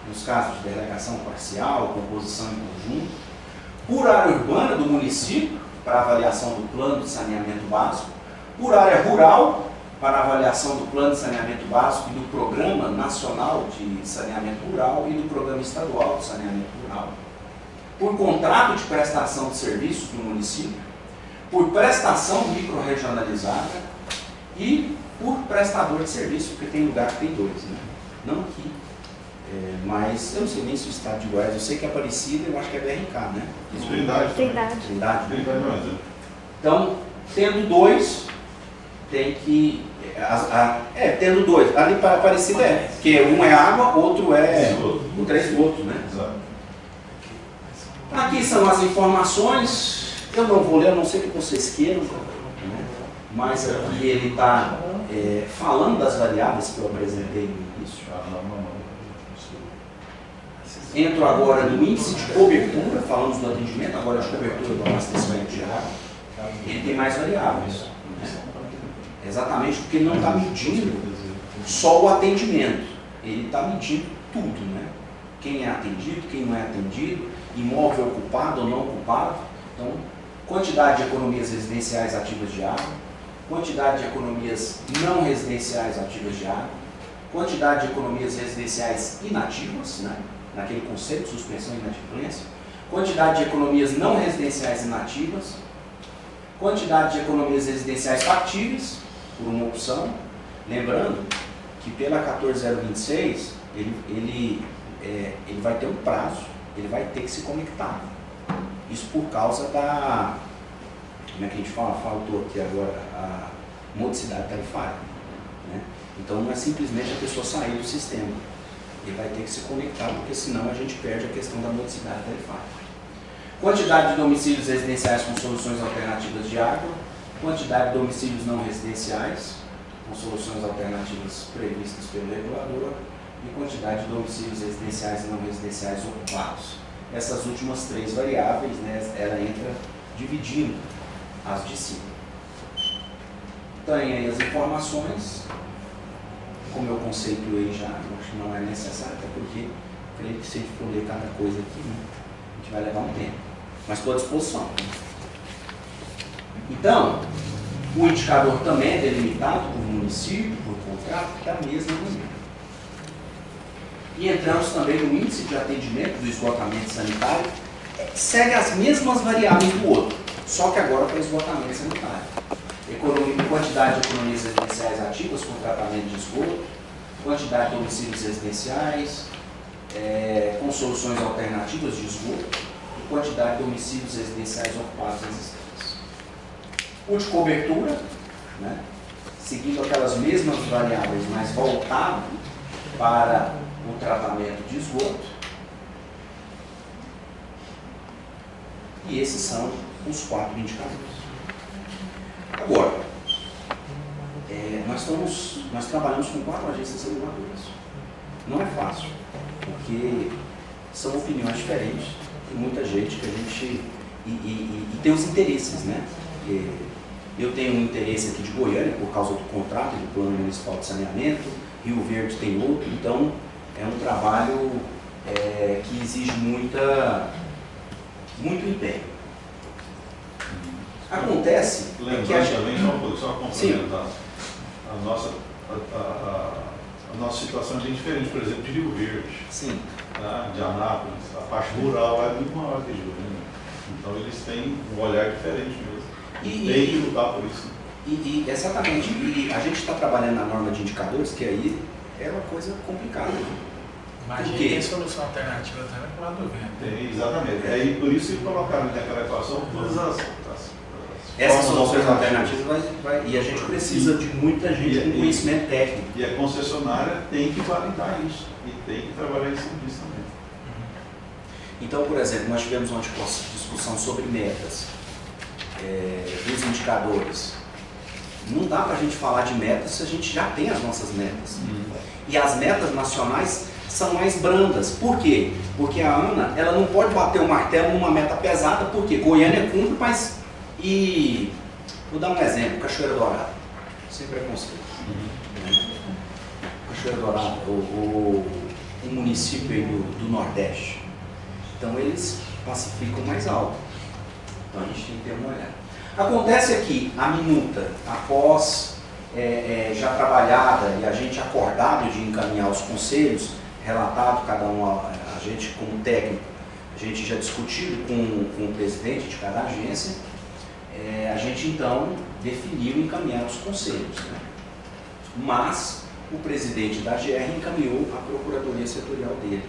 nos casos de delegação parcial, composição em conjunto, por área urbana do município, para avaliação do plano de saneamento básico, por área rural, para avaliação do plano de saneamento básico e do Programa Nacional de Saneamento Rural e do Programa Estadual de Saneamento Rural, por contrato de prestação de serviços do município, por prestação microrregionalizada e por prestador de serviço, porque tem lugar que tem dois, né? Não aqui, mas eu não sei nem se o estado de Goiás, eu sei que é Aparecida, eu acho que é BRK, né? Trindade. Trindade. Trindade, mas então, tendo dois, tem que... tendo dois. Ali para Aparecida porque um é água, outro é o 3 esgotos, né? Exato. Aqui são as informações. Eu não vou ler, a não ser que vocês queiram, né? Mas aqui ele está falando das variáveis que eu apresentei no início. Entro agora no índice de cobertura, falamos do atendimento, agora de cobertura do abastecimento de água. Ele tem mais variáveis. Né? Exatamente porque ele não está medindo só o atendimento, ele está medindo tudo, né? Quem é atendido, quem não é atendido, imóvel ocupado ou não ocupado. Então, quantidade de economias residenciais ativas de água, quantidade de economias não residenciais ativas de água, quantidade de economias residenciais inativas, né? Naquele conceito de suspensão e inadimplência, quantidade de economias não residenciais inativas, quantidade de economias residenciais factíveis, por uma opção. Lembrando que pela 14026, ele vai ter um prazo, ele vai ter que se conectar. Isso por causa da, como é que a gente fala? Faltou aqui agora a modicidade tarifária. Né? Então não é simplesmente a pessoa sair do sistema. Ele vai ter que se conectar, porque senão a gente perde a questão da modicidade tarifária. Quantidade de domicílios residenciais com soluções alternativas de água, quantidade de domicílios não residenciais com soluções alternativas previstas pelo regulador e quantidade de domicílios residenciais e não residenciais ocupados. Essas últimas três variáveis, né, ela entra dividindo as de cima. Tem aí as informações, como eu conceituei já, eu acho que não é necessário, até porque creio que se a gente for ler cada coisa aqui, né, a gente vai levar um tempo, mas estou à disposição. Então, o indicador também é delimitado por município, por contrato, que é a mesma maneira. E entramos também no índice de atendimento do esgotamento sanitário, segue as mesmas variáveis do outro, só que agora para esgotamento sanitário. Quantidade de economias residenciais ativas com tratamento de esgoto, quantidade de domicílios residenciais com soluções alternativas de esgoto e quantidade de domicílios residenciais ocupados existentes. O de cobertura, né, seguindo aquelas mesmas variáveis, mas voltado para o tratamento de esgoto. E esses são os 4 indicadores. Agora, nós trabalhamos com 4 agências reguladoras. Não é fácil, porque são opiniões diferentes, tem muita gente que a gente... E tem os interesses, né? Porque eu tenho um interesse aqui de Goiânia, por causa do contrato do Plano Municipal de Saneamento, Rio Verde tem outro, então é um trabalho que exige muito empenho. Acontece Lembrando que a gente... também, só complementar, a nossa situação é bem diferente, por exemplo, de Rio Verde, Sim. tá? De Anápolis, a parte rural é muito maior que Goiânia. Então eles têm um olhar diferente mesmo. Tem que lutar por isso. Exatamente. E a gente está trabalhando na norma de indicadores, que aí é uma coisa complicada. Mas a Por gente quê? tem solução alternativa também para o lado do vento. Tem, exatamente. Aí por isso que colocaram naquela equação todas Essas formas soluções alternativas e a gente precisa de muita gente com conhecimento técnico. E a concessionária tem que validar isso e tem que trabalhar em cima disso também. Então, por exemplo, nós tivemos uma discussão sobre metas dos indicadores. Não dá para a gente falar de metas se a gente já tem as nossas metas. E as metas nacionais são mais brandas. Por quê? Porque a ANA ela não pode bater o martelo numa meta pesada, porque Goiânia cumpre, mas... vou dar um exemplo, Cachoeira Dourada, sem preconceito. Cachoeira Dourada, o município aí do Nordeste. Então eles pacificam mais alto. Então a gente tem que ter uma olhada. Acontece aqui, a minuta, após já trabalhada e a gente acordado de encaminhar os conselhos, relatado cada um, a gente como técnico, a gente já discutido com o presidente de cada agência, a gente então definiu encaminhar os conselhos. Né? Mas o presidente da GR encaminhou a procuradoria setorial dele,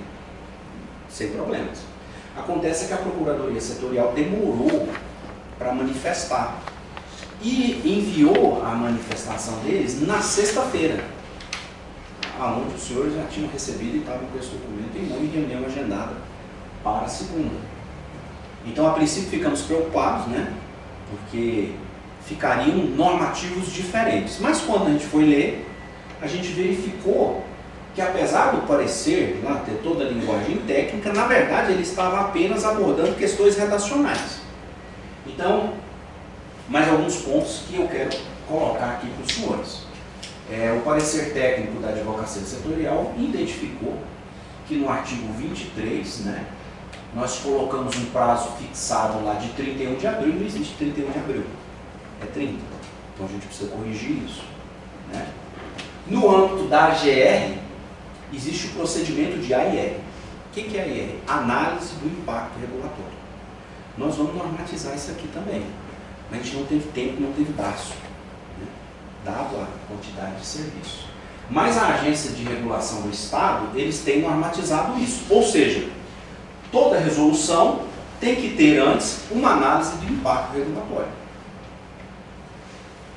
sem problemas. Acontece que a procuradoria setorial demorou para manifestar e enviou a manifestação deles na sexta-feira, aonde os senhores já tinham recebido e estavam com esse documento em mão e reunião agendada para a segunda. Então, a princípio, ficamos preocupados, né? Porque ficariam normativos diferentes. Mas quando a gente foi ler, a gente verificou que, apesar do parecer lá ter toda a linguagem técnica, na verdade ele estava apenas abordando questões redacionais. Então, mais alguns pontos que eu quero colocar aqui para os senhores. O parecer técnico da Advocacia Setorial identificou que no artigo 23, né, nós colocamos um prazo fixado lá de 31 de abril, não existe 31 de abril, é 30. Então a gente precisa corrigir isso. Né? No âmbito da AGR, existe o procedimento de AIR. O que é AIR? Análise do impacto regulatório. Nós vamos normatizar isso aqui também. Mas a gente não teve tempo, não teve braço, né? Dado a quantidade de serviço. Mas a agência de regulação do Estado, eles têm normatizado isso. Ou seja, toda resolução tem que ter antes uma análise de impacto regulatório.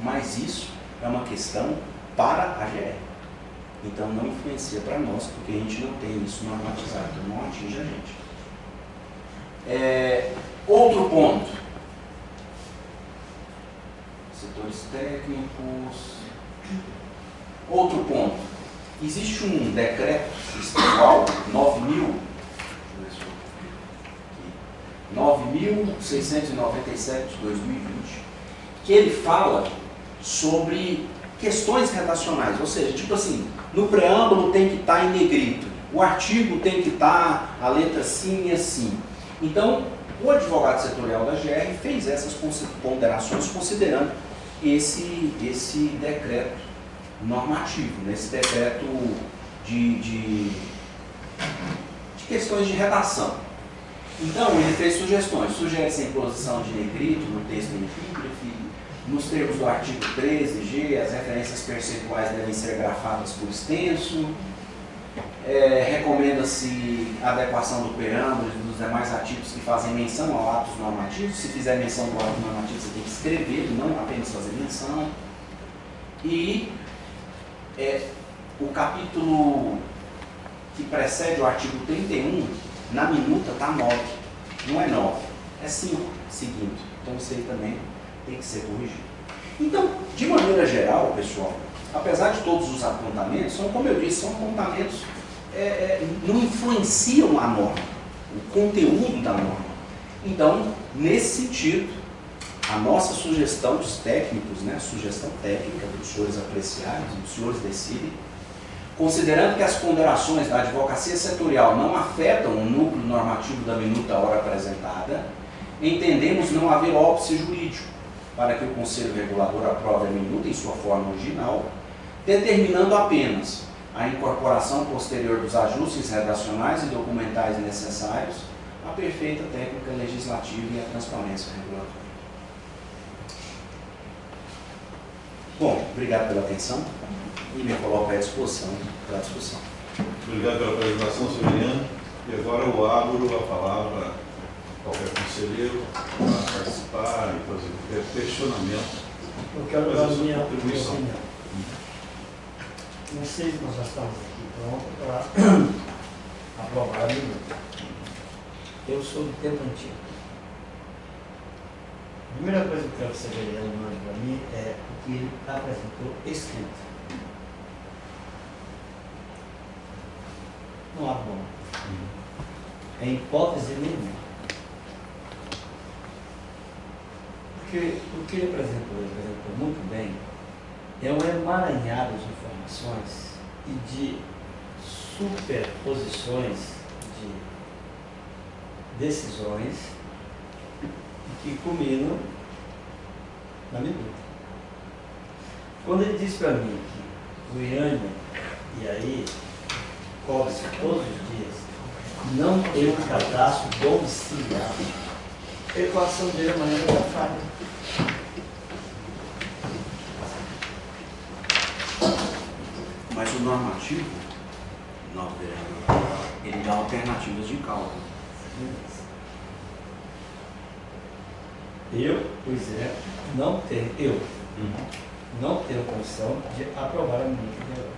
Mas isso é uma questão para a AGR. Então não influencia para nós, porque a gente não tem isso normatizado, então não atinge a gente. Outro ponto. Setores técnicos. Outro ponto. Existe um decreto estadual 9.697 de 2020, que ele fala sobre questões redacionais, ou seja, tipo assim, no preâmbulo tem que estar em negrito, o artigo tem que estar a letra assim e assim. Então, o advogado setorial da GR fez essas ponderações considerando esse decreto normativo, né? Esse decreto de questões de redação. Então, ele fez sugestões. Sugere-se a imposição de negrito no texto em epígrafe, nos termos do artigo 13G, as referências percentuais devem ser grafadas por extenso. Recomenda-se a adequação do preâmbulo e dos demais artigos que fazem menção ao atos normativos. Se fizer menção do ato normativo, você tem que escrever, não apenas fazer menção. E o capítulo que precede o artigo 31, na minuta está 9. Não é 9, é 5 seguindo. Então isso aí também tem que ser corrigido. Então, de maneira geral, pessoal, apesar de todos os apontamentos, são, como eu disse, são apontamentos não influenciam a norma, o conteúdo da norma. Então, nesse sentido, a nossa sugestão dos técnicos, né, a sugestão técnica dos senhores apreciarem, dos senhores decidem, considerando que as ponderações da advocacia setorial não afetam o núcleo normativo da minuta hora apresentada, entendemos não haver óbice jurídico para que o Conselho Regulador aprove a minuta em sua forma original, determinando apenas a incorporação posterior dos ajustes redacionais e documentais necessários, a perfeita técnica legislativa e a transparência regulatória. Bom, obrigado pela atenção e me coloco à disposição para a discussão. Obrigado pela apresentação, Severiano. E agora eu abro a palavra a qualquer conselheiro para participar e fazer qualquer questionamento. Eu quero dar a minha contribuição. opinião. Não sei se nós já estamos aqui prontos para aprovar a minuta. Eu sou do tempo antigo. A primeira coisa que eu quero que o Severiano mande para mim é o que ele apresentou escrito. Não há como. Em hipótese nenhuma. Porque o que ele apresentou muito bem, é um emaranhado de informações e de superposições de decisões que culminam na minuta. Quando ele diz para mim que o IANA, e aí cobre-se todos os dias, não tem um cadastro domiciliar, a equação dele é maneira da falha. Mas o normativo, nosso vereador, ele dá alternativas de cálculo. Eu, por exemplo, não tenho condição de aprovar a minuta de agora.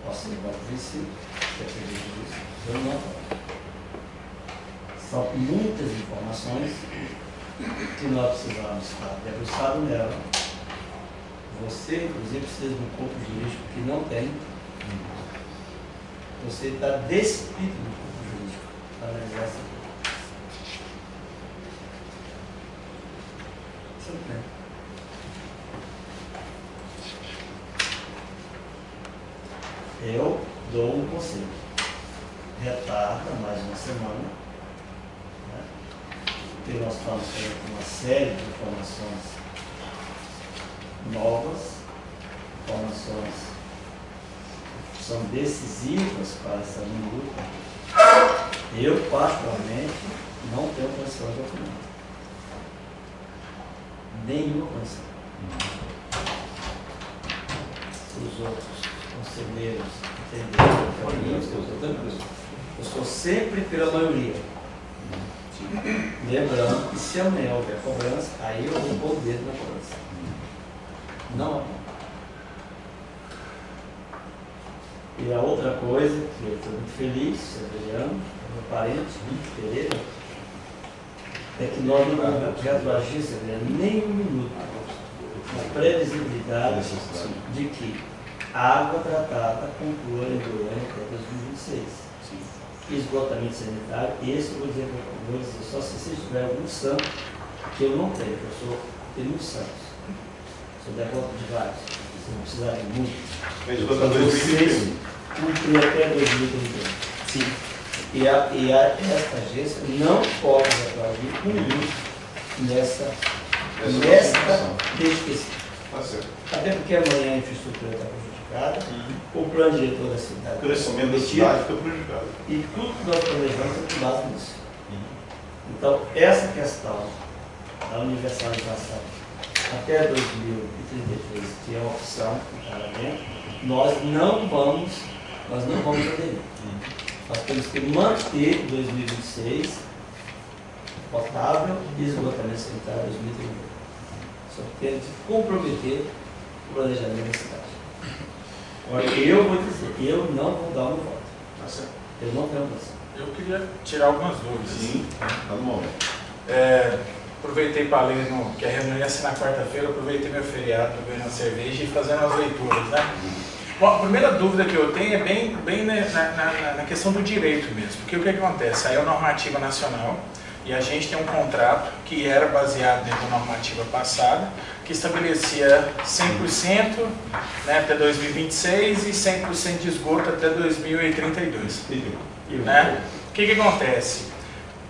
Posso levar o princípio, se acredito nisso, eu não aprovo. São muitas informações que nós precisamos estar debruçado nela. Você, inclusive, precisa de um corpo jurídico que não tem. Você está despido do corpo jurídico para analisar essa coisa. Você não tem. Eu dou um conselho. Retarda mais uma semana, né? Porque nós estamos tendo uma série de informações novas, informações que são decisivas para essa minuta. Eu, particularmente, não tenho condição de opinar. Nenhuma condição. Se os outros conselheiros entenderem, eu sou sempre pela maioria. Lembrando que se amanhã houver cobrança, aí eu vou pôr o dedo na cobrança. Não. E a outra coisa, que eu estou muito feliz, Severiano, meu parente, Vitor Pereira, é que nós não vamos retroagir, Severiano, nem um minuto na previsibilidade de que a água tratada conclua em Goiânia até 2026. Esgotamento sanitário, esse eu vou dizer só se vocês tiverem algum santo, que eu não tenho, eu sou muitos santos. Sou devoto de vários, se não precisarem muito. Vocês cumprem até 2030. Sim. E esta agência não pode retroagir um minuto nesta desespecífica. Tá certo. Até porque amanhã a infraestrutura está prejudicada, o plano diretor da cidade. O crescimento da cidade fica prejudicado. E tudo que nós planejamos é com base nisso. Então, essa questão da universalização até 2033, que é a opção do parlamento, nós não vamos aderir. Nós temos que manter 2026 potável e esgotamento sanitário 2030. Só temos que comprometer o planejamento da cidade. Agora, eu vou dizer, eu não vou dar um voto. Tá certo. Eu não tenho noção. Eu queria tirar algumas dúvidas. Sim, tá no momento. aproveitei para ler, que a reunião ia ser na quarta-feira, eu aproveitei meu feriado para beber uma cerveja e fazendo as leituras, né? Bom, a primeira dúvida que eu tenho é bem na questão do direito mesmo, porque o que acontece? Saiu a normativa nacional e a gente tem um contrato que era baseado dentro da normativa passada, que estabelecia 100%, né, até 2026 e 100% de esgoto até 2032. Né? O que acontece?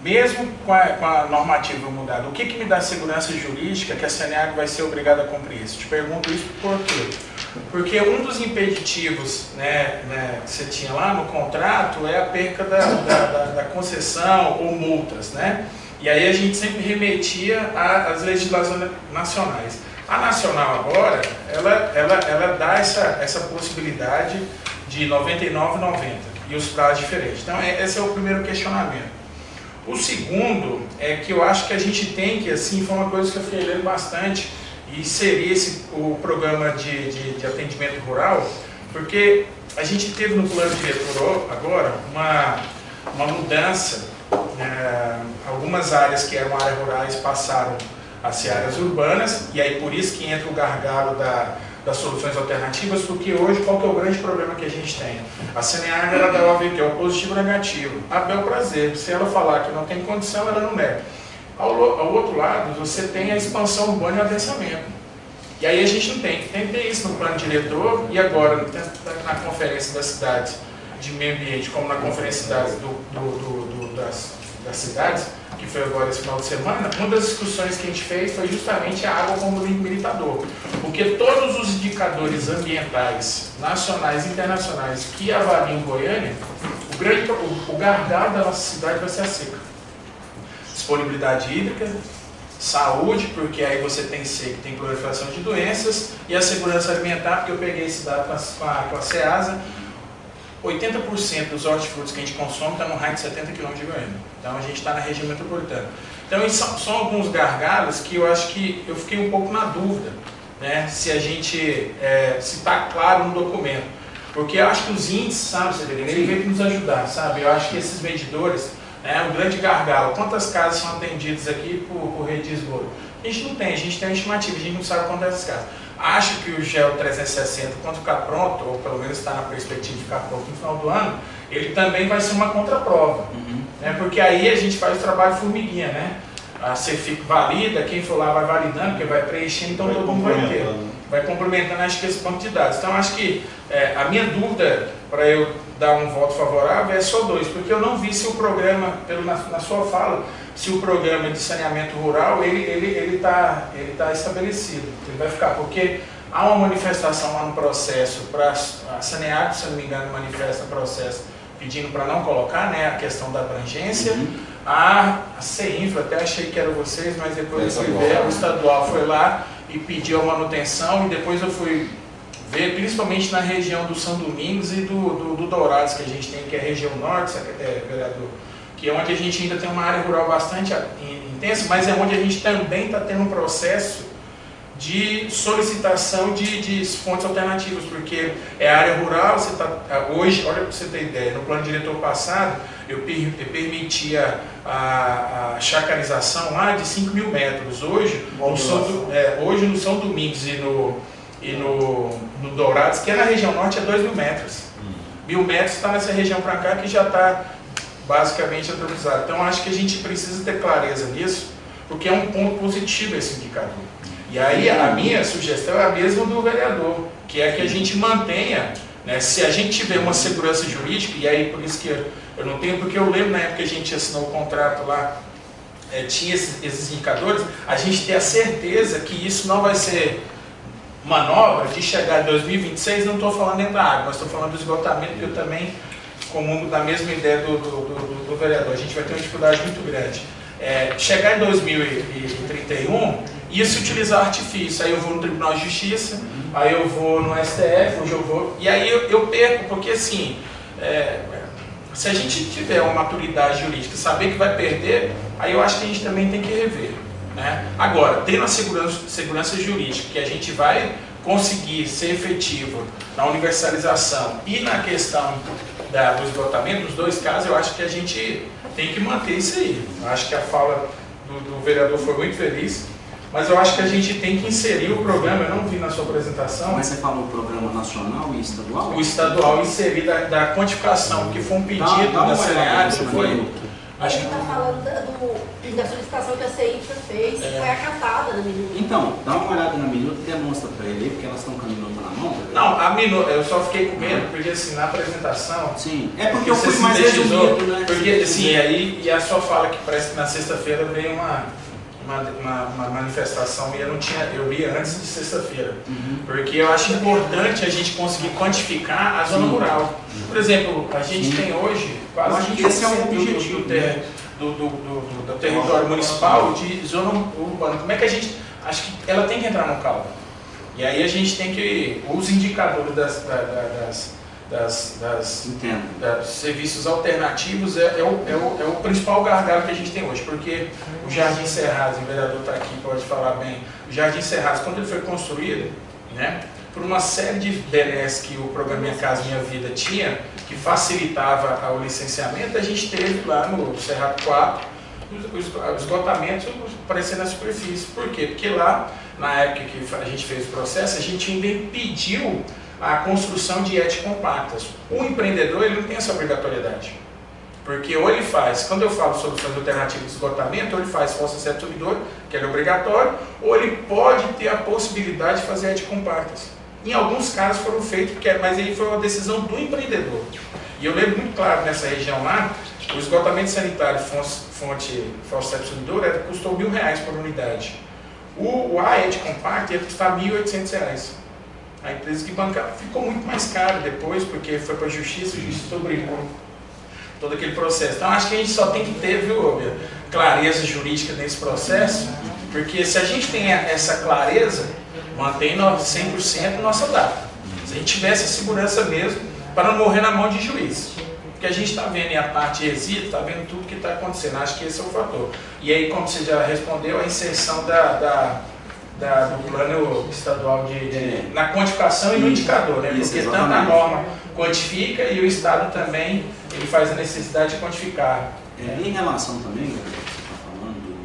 Mesmo com a normativa mudada, o que me dá segurança jurídica que a Saneago vai ser obrigada a cumprir isso? Te pergunto isso por quê? Porque um dos impeditivos, né, que você tinha lá no contrato é a perca da concessão ou multas, né? E aí a gente sempre remetia às legislações nacionais. A nacional agora, ela dá essa possibilidade de 99 e 90 e os prazos diferentes. Então esse é o primeiro questionamento. O segundo é que eu acho que a gente tem que, assim, foi uma coisa que eu fiquei lendo bastante, e seria o programa de atendimento rural, porque a gente teve no plano diretor agora uma mudança, algumas áreas que eram áreas rurais passaram a ser áreas urbanas, e aí por isso que entra o gargalo das soluções alternativas, porque hoje qual que é o grande problema que a gente tem? A Saneago, ela dá o AVT, o positivo e o negativo, a bel prazer, se ela falar que não tem condição, ela não nega. Ao outro lado, você tem a expansão urbana e o adensamento. E aí a gente não tem que ter isso no plano diretor, e agora, na Conferência das Cidades de Meio Ambiente, como na Conferência das Cidades, que foi agora esse final de semana, uma das discussões que a gente fez foi justamente a água como limitador. Porque todos os indicadores ambientais, nacionais e internacionais, que avaliam Goiânia, o gargalo da nossa cidade vai ser a seca. Disponibilidade hídrica, saúde, porque aí você tem seca, tem proliferação de doenças, e a segurança alimentar, porque eu peguei esse dado com a Ceasa, 80% dos hortifrutos que a gente consome está no raio de 70 km de Goiânia. Então a gente está na região metropolitana. Então são alguns gargalos que eu acho que eu fiquei um pouco na dúvida, né, se a gente, se está claro no documento. Porque eu acho que os índices, sabe, Severino, ele veio para nos ajudar, sabe? Eu acho que esses medidores, um grande gargalo. Quantas casas são atendidas aqui por rede de esgoto? A gente não tem, a gente tem uma estimativa, a gente não sabe quantas casas. Acho que o GEO 360, quando ficar pronto, ou pelo menos está na perspectiva de ficar pronto no final do ano, ele também vai ser uma contraprova. Né? Porque aí a gente faz o trabalho formiguinha, né? A CEFIC valida, quem for lá vai validando, porque vai preenchendo, então todo mundo vai ter. Vai complementando, acho que esse banco de dados. Então acho que a minha dúvida para eu dar um voto favorável é só dois, porque eu não vi se o programa, na sua fala, se o programa de saneamento rural ele tá estabelecido, ele vai ficar, porque há uma manifestação lá no processo, para a Saneago, se eu não me engano, manifesta o processo pedindo para não colocar, né, a questão da abrangência. A CEINFRA, até achei que eram vocês, mas depois eu fui ver, o estadual foi lá e pediu a manutenção, e depois eu fui ver, principalmente na região do São Domingos e do Dourados, que a gente tem, que é a região norte, vereador, que é onde a gente ainda tem uma área rural bastante intensa, mas é onde a gente também está tendo um processo de solicitação de fontes alternativas, porque é área rural, você tá, hoje, olha para você ter ideia, no plano diretor passado, eu permitia a chacarização lá de 5.000 metros, hoje no São Domingos e no Dourados, que é na região norte, é 2.000 metros. 1.000 metros está nessa região para cá que já está basicamente autorizado. Então acho que a gente precisa ter clareza nisso, porque é um ponto positivo esse indicador. E aí a minha sugestão é a mesma do vereador, que é que a gente mantenha, né, se a gente tiver uma segurança jurídica, e aí por isso que eu não tenho, porque eu lembro na época que a gente assinou o contrato lá, tinha esses indicadores, a gente ter a certeza que isso não vai ser manobra de chegar em 2026, não estou falando dentro da água, mas estou falando do esgotamento, que eu também comungo da mesma ideia do vereador. A gente vai ter uma dificuldade muito grande. Chegar em 2031 e se utilizar artifício, aí eu vou no Tribunal de Justiça, aí eu vou no STF, hoje eu vou, e aí eu perco, porque assim, se a gente tiver uma maturidade jurídica, saber que vai perder, aí eu acho que a gente também tem que rever. Né? Agora, tendo a segurança jurídica, que a gente vai conseguir ser efetivo na universalização e na questão do esgotamento, nos dois casos, eu acho que a gente tem que manter isso aí. Eu acho que a fala do vereador foi muito feliz, mas eu acho que a gente tem que inserir o programa, eu não vi na sua apresentação, Mas você falou o programa nacional e estadual? o estadual inserir da quantificação, que foi um pedido da Senead, que foi... Acho Ele que está falando da solicitação que a CEIFA fez, que foi acatada na minuta. Então, dá uma olhada na minuta e demonstra para ele aí, porque elas estão com a minuta na mão. não, a minuta, eu só fiquei com medo, porque assim, na apresentação, Sim, é porque eu você fui mais sintetizou, resumido, né? porque assim, aí, e a sua fala que parece que na sexta-feira veio uma manifestação e eu vi antes de sexta-feira. Uhum. Porque eu acho importante a gente conseguir quantificar a zona Sim. rural. Por exemplo, a gente tem hoje Eu quase acho que esse é o 20% objetivo, né? do território municipal de zona urbana. Como é que a gente... Acho que ela tem que entrar no caldo. E aí a gente tem que... Os indicadores Entendo. dos serviços alternativos é o principal gargalo que a gente tem hoje, porque o Jardim Serrados, o vereador está aqui, pode falar bem, o Jardim Serrados, quando ele foi construído, né, por uma série de benesses que o programa Minha Casa Minha Vida tinha, que facilitava o licenciamento, a gente teve lá no Cerrado 4 os esgotamentos aparecendo na superfície. Por quê? Porque lá, na época que a gente fez o processo, a gente ainda impediu a construção de ET compactas. O empreendedor ele não tem essa obrigatoriedade. Porque ou ele faz, quando eu falo soluções alternativas de esgotamento, ou ele faz fossa septo subidor, que é obrigatório, ou ele pode ter a possibilidade de fazer ET compactas. Em alguns casos foram feitos, mas aí foi uma decisão do empreendedor. E eu lembro muito claro nessa região lá, o esgotamento sanitário fonte fossa septo subidor custou R$1.000 por unidade. O AET compacto ia custar R$1.800. A empresa que bancava ficou muito mais caro depois, porque foi para a justiça obrigou todo aquele processo. Então acho que a gente só tem que ter, viu, clareza jurídica nesse processo, porque se a gente tem essa clareza, mantém 100% nossa data. Se a gente tivesse a segurança mesmo, para não morrer na mão de juiz. Porque a gente está vendo em a parte resíduo, está vendo tudo que está acontecendo. Acho que esse é o fator. E aí, como você já respondeu, a inserção do plano estadual na quantificação e no indicador, né? Porque tanto a norma quantifica e o Estado também ele faz a necessidade de quantificar. Em relação também, ao que você está falando,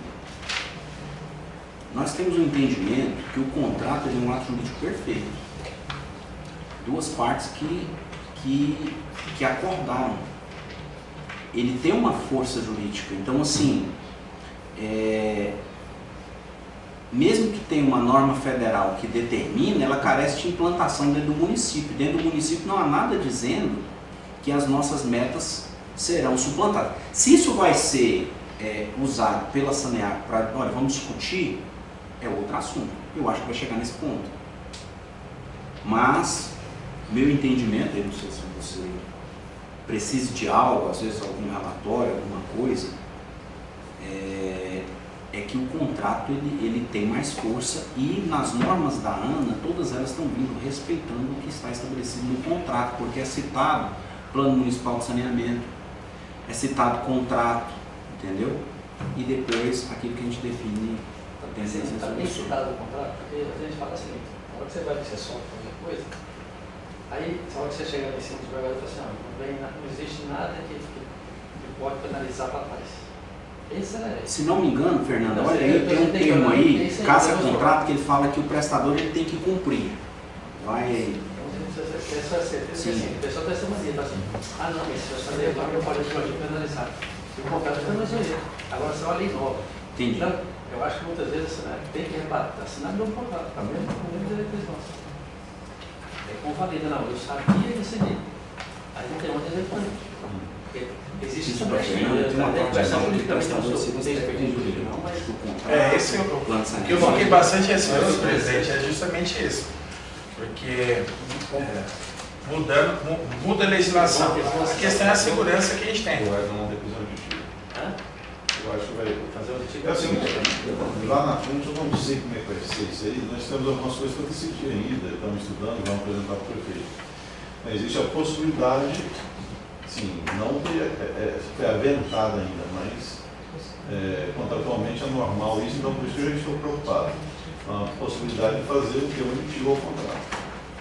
nós temos um entendimento que o contrato é um ato jurídico perfeito. Duas partes que acordaram. Ele tem uma força jurídica. Então, assim, mesmo que tenha uma norma federal que determine, ela carece de implantação dentro do município. Dentro do município não há nada dizendo que as nossas metas serão suplantadas. Se isso vai ser usado pela Saneago para, olha, vamos discutir, é outro assunto. Eu acho que vai chegar nesse ponto. Mas, meu entendimento, eu não sei se você precisa de algo, às vezes algum relatório, alguma coisa, é que o contrato ele tem mais força e nas normas da ANA, todas elas estão vindo respeitando o que está estabelecido no contrato, porque é citado Plano Municipal de Saneamento, é citado contrato, entendeu? E depois aquilo que a gente define a tendência de Está bem citado o contrato, porque a gente fala o seguinte, na hora que você vai que você solta qualquer coisa, aí na hora que você chega nesse devagar e fala assim, não existe nada que pode penalizar para trás. Se não me engano, Fernando, olha aí, tem um termo aí, casa-contrato, que ele fala que o prestador ele tem que cumprir. Vai... A pessoa tem essa mania, tá assim, não, mas se você levar, não pode penalizar. E o contrato penalizou ele. Agora você olha em nova. Entendi. Então, eu acho que muitas vezes tem que assinar um contrato, também com muitas diretrizes nossas. É convalida, não, eu sabia e decidi. Aí não tem onde dizer existe isso também, esse que eu fiquei bastante receoso, presidente, é justamente isso. Porque muda a legislação. A questão é a segurança que a gente tem. Eu acho que vai fazer o tipo. É o seguinte, lá na frente eu não sei como é que vai ser isso aí. Nós temos algumas coisas para decidir ainda, estamos estudando, vamos apresentar para o prefeito. Mas existe a possibilidade, sim, não foi aventada ainda, mas contratualmente é normal isso, então por isso eu estou preocupado. A possibilidade de fazer o que eu emitiu ao contrato.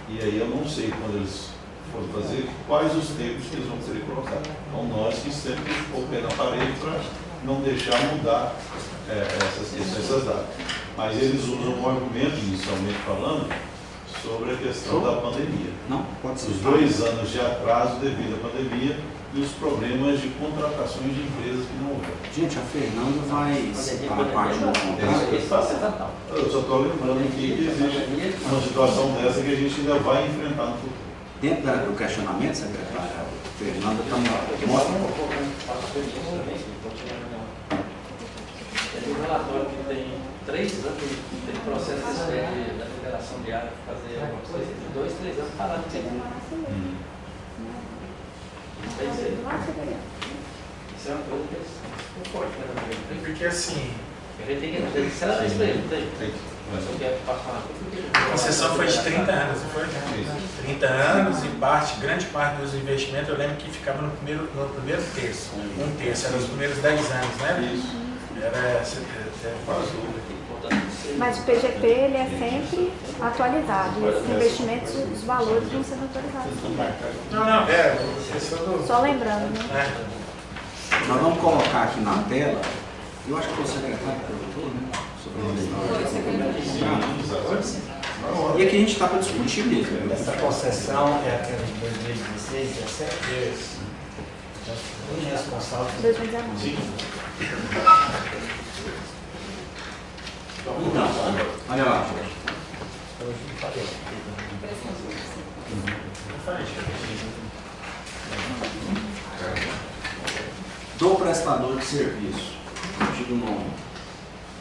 E aí eu não sei quando eles forem fazer, quais os termos que eles vão querer colocar. Então nós que sempre o pé na parede para não deixar mudar essas datas. Mas eles usam um argumento, inicialmente falando, sobre a questão da pandemia. Não, pode ser. Os 2 anos de atraso devido à pandemia e os problemas de contratações de empresas que não houveram. Gente, a Fernanda vai citar a parte do contrato. Eu só estou lembrando aqui que existe uma situação dessa que a gente ainda vai enfrentar no futuro. Dentro do questionamento, secretária, a Fernanda está mostra um pouco. Tem um relatório que tem 3 anos, tem processo da liberação de área para fazer alguma coisa, de 2, 3 anos parado de tempo. Isso é uma coisa que não pode fazer. Porque assim, A gente tem que dizer isso para ele, não tem? Mas eu quero passar a concessão foi de 30 anos, não foi? 30 anos e grande parte dos investimentos, eu lembro que ficava no primeiro terço. Um terço, eram os primeiros 10 anos, né? Isso. Era Mas o PGP ele é sempre atualizado e esses investimentos, os valores vão sendo atualizados. Não, Só lembrando, né? Nós vamos colocar aqui na tela, eu acho que foi o secretário que perguntou, né? Sobre o E aqui a gente está para discutir mesmo. Essa concessão é aquela de 2016, 17? Isso. Quem é responsável? 2019. Então, olha lá. Do prestador de serviço, artigo 9.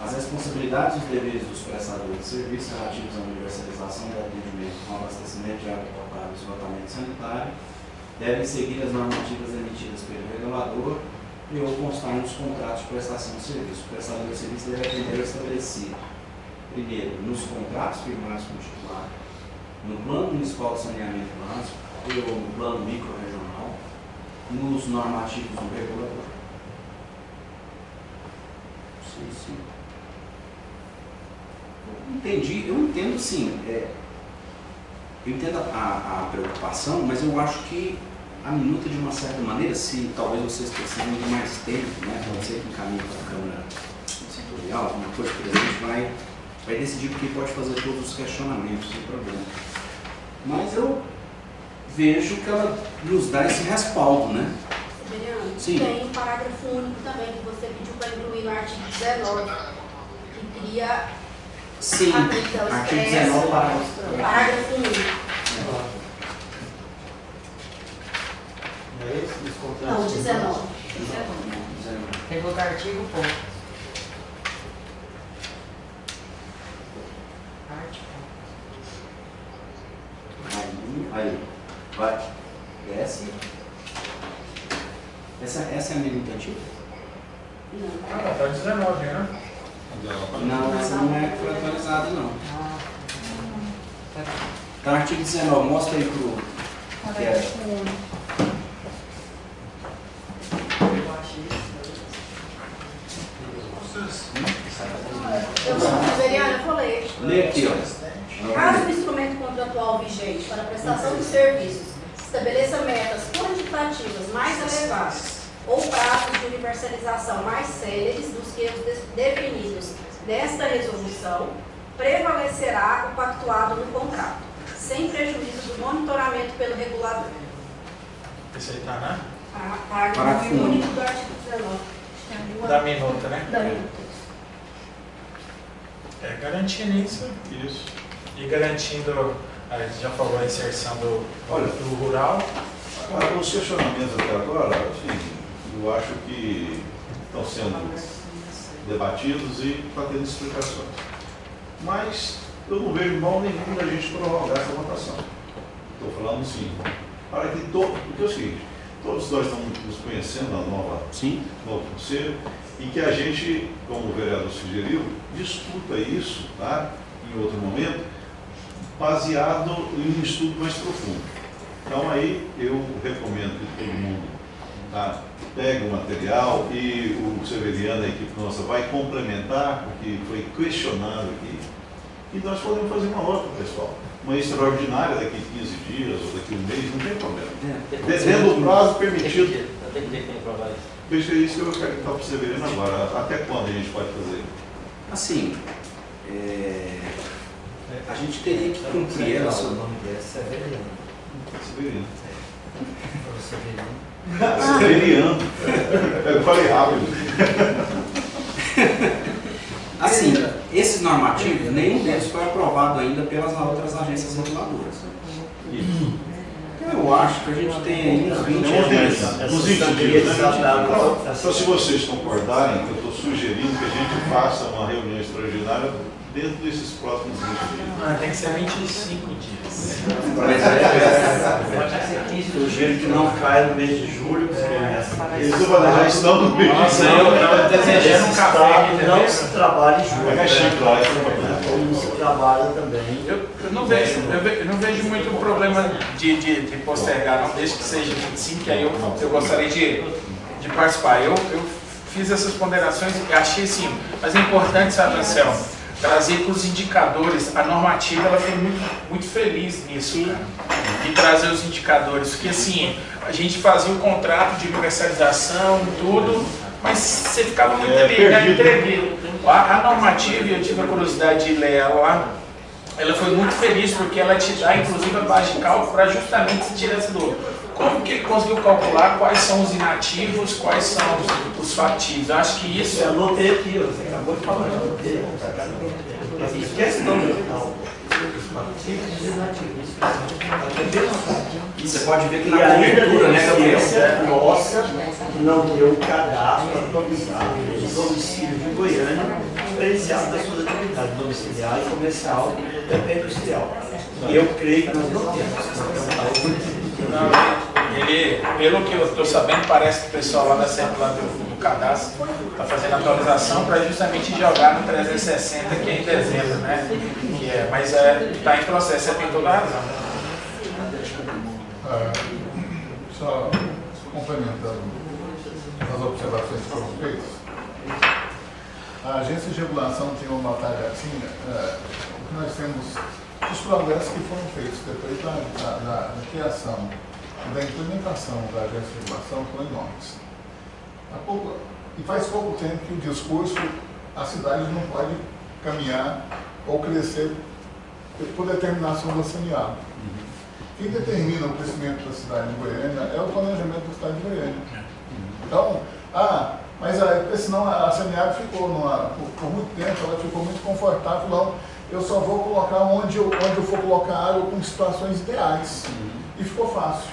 As responsabilidades e os deveres dos prestadores de serviço relativos à universalização do atendimento com abastecimento de água potável e esgotamento sanitário devem seguir as normativas emitidas pelo regulador e ou constar nos contratos de prestação de serviço. O prestador de serviço deve atender ao estabelecido, primeiro, nos contratos firmados com o titular, no Plano Municipal de Saneamento Básico ou no Plano Microrregional, nos normativos do regulador. Sim. Eu entendo sim, eu entendo a preocupação, mas eu acho que a minuta, de uma certa maneira, se talvez vocês precisem de mais tempo, né, pode ser que encaminhe para a Câmara Setorial, alguma coisa que a gente vai decidir, porque pode fazer todos os questionamentos, sem problema. Mas eu vejo que ela nos dá esse respaldo, né? Adriano, Sim. tem um parágrafo único também que você pediu para incluir no artigo 19, que cria Sim, a artigo 19, parágrafo único. Não é esse? Dos contratos? Não, 19. Tem que colocar artigo, ponto. Aí, vai, desce. Essa é a minuta antiga? Não. tá 19, né? Não, essa não é atualizada, não. Tá no artigo 19, mostra aí pro... que é. Veriana, eu falei. Lê aqui, ó. Caso o instrumento contratual vigente para prestação de serviços estabeleça metas quantitativas mais elevadas ou prazos de universalização mais céleres dos que os definidos nesta resolução, prevalecerá o pactuado no contrato, sem prejuízo do monitoramento pelo regulador. Esse aí tá, né? Parágrafo único do artigo 19. Da minuta, né? Da minuta. Garantindo isso. E garantindo, a gente já falou a inserção do rural. Os questionamentos até agora, assim, eu acho que estão sendo debatidos e está tendo explicações. Mas eu não vejo mal nenhum da gente prorrogar essa votação. Estou falando assim, para que porque é o seguinte, todos nós estamos nos conhecendo na novo conselho, e que a gente, como o vereador sugeriu, discuta isso, tá, em outro momento, baseado em um estudo mais profundo. Então aí eu recomendo que todo mundo, tá, pegue o material e o Severiano, a equipe nossa, vai complementar o que foi questionado aqui. E nós podemos fazer uma outra, pessoal. Uma extraordinária daqui 15 dias ou daqui um mês, não tem problema. Dentro do prazo permitido. Até que dia que tem que provar isso? Veja, é isso que eu quero perguntar para o Severino agora. Até quando a gente pode fazer? Assim, a gente teria que cumprir ela. O nome dele é Severiano. Severino. Severiano. Severiano. Eu falei rápido. Assim, esses normativos, nenhum deles foi aprovado ainda pelas outras agências reguladoras. Eu acho que a gente tem uns 20 anos. Nos 20 dias, né? Então, se vocês concordarem, eu estou sugerindo que a gente faça uma reunião extraordinária dentro desses próximos 20 dias. Tem que ser 25 dias. O gelo que não cai no mês de julho, Eles já estão no meio Nossa, de eu estava desejando um café aqui não também. se trabalha em julho. Vai chique lá, isso é um problema. Como se trabalha também. Eu não vejo muito problema de postergar, não, desde que seja 25, que aí eu gostaria de participar. Eu fiz essas ponderações e achei assim, mas é importante, sabe, Anselmo, trazer para os indicadores, a normativa ela foi muito feliz nisso, cara, e trazer os indicadores, porque assim, a gente fazia o contrato de universalização, tudo, mas você ficava muito ali, né, entreguido. A normativa, e eu tive a curiosidade de ler ela lá, ela foi muito feliz porque ela te dá inclusive a base de cálculo para justamente se tirar essa dúvida. Como que ele conseguiu calcular quais são os inativos, quais são os factíveis? Eu acho que isso... Eu anotei aqui, você acabou de falar, eu anotei. Esquece não, Você pode ver que e na ainda cobertura, né, Gabriel? nossa, não deu cadastro atualizado de domicílio de Goiânia, diferenciado das suas atividades domiciliar e comercial e até industrial. E eu creio que nós não temos. Ele, pelo que eu estou sabendo, parece que o pessoal lá da CEP, lá do cadastro, está fazendo atualização para justamente jogar no 360, que é em dezembro, né? Mas está em processo, você tem toda a razão. Só complementando as observações que foram feitas, a agência de regulação tinha uma batalha assim, nós temos os progressos que foram feitos depois da criação e da implementação da agência de regulação foram enormes. E faz pouco tempo que o discurso, a cidade não pode caminhar ou crescer por determinação do saneado. Quem determina o crescimento da cidade de Goiânia é o planejamento da cidade de Goiânia. Então, mas senão a saneado ficou por muito tempo, ela ficou muito confortável, não, eu só vou colocar onde eu for colocar água com situações ideais. E ficou fácil.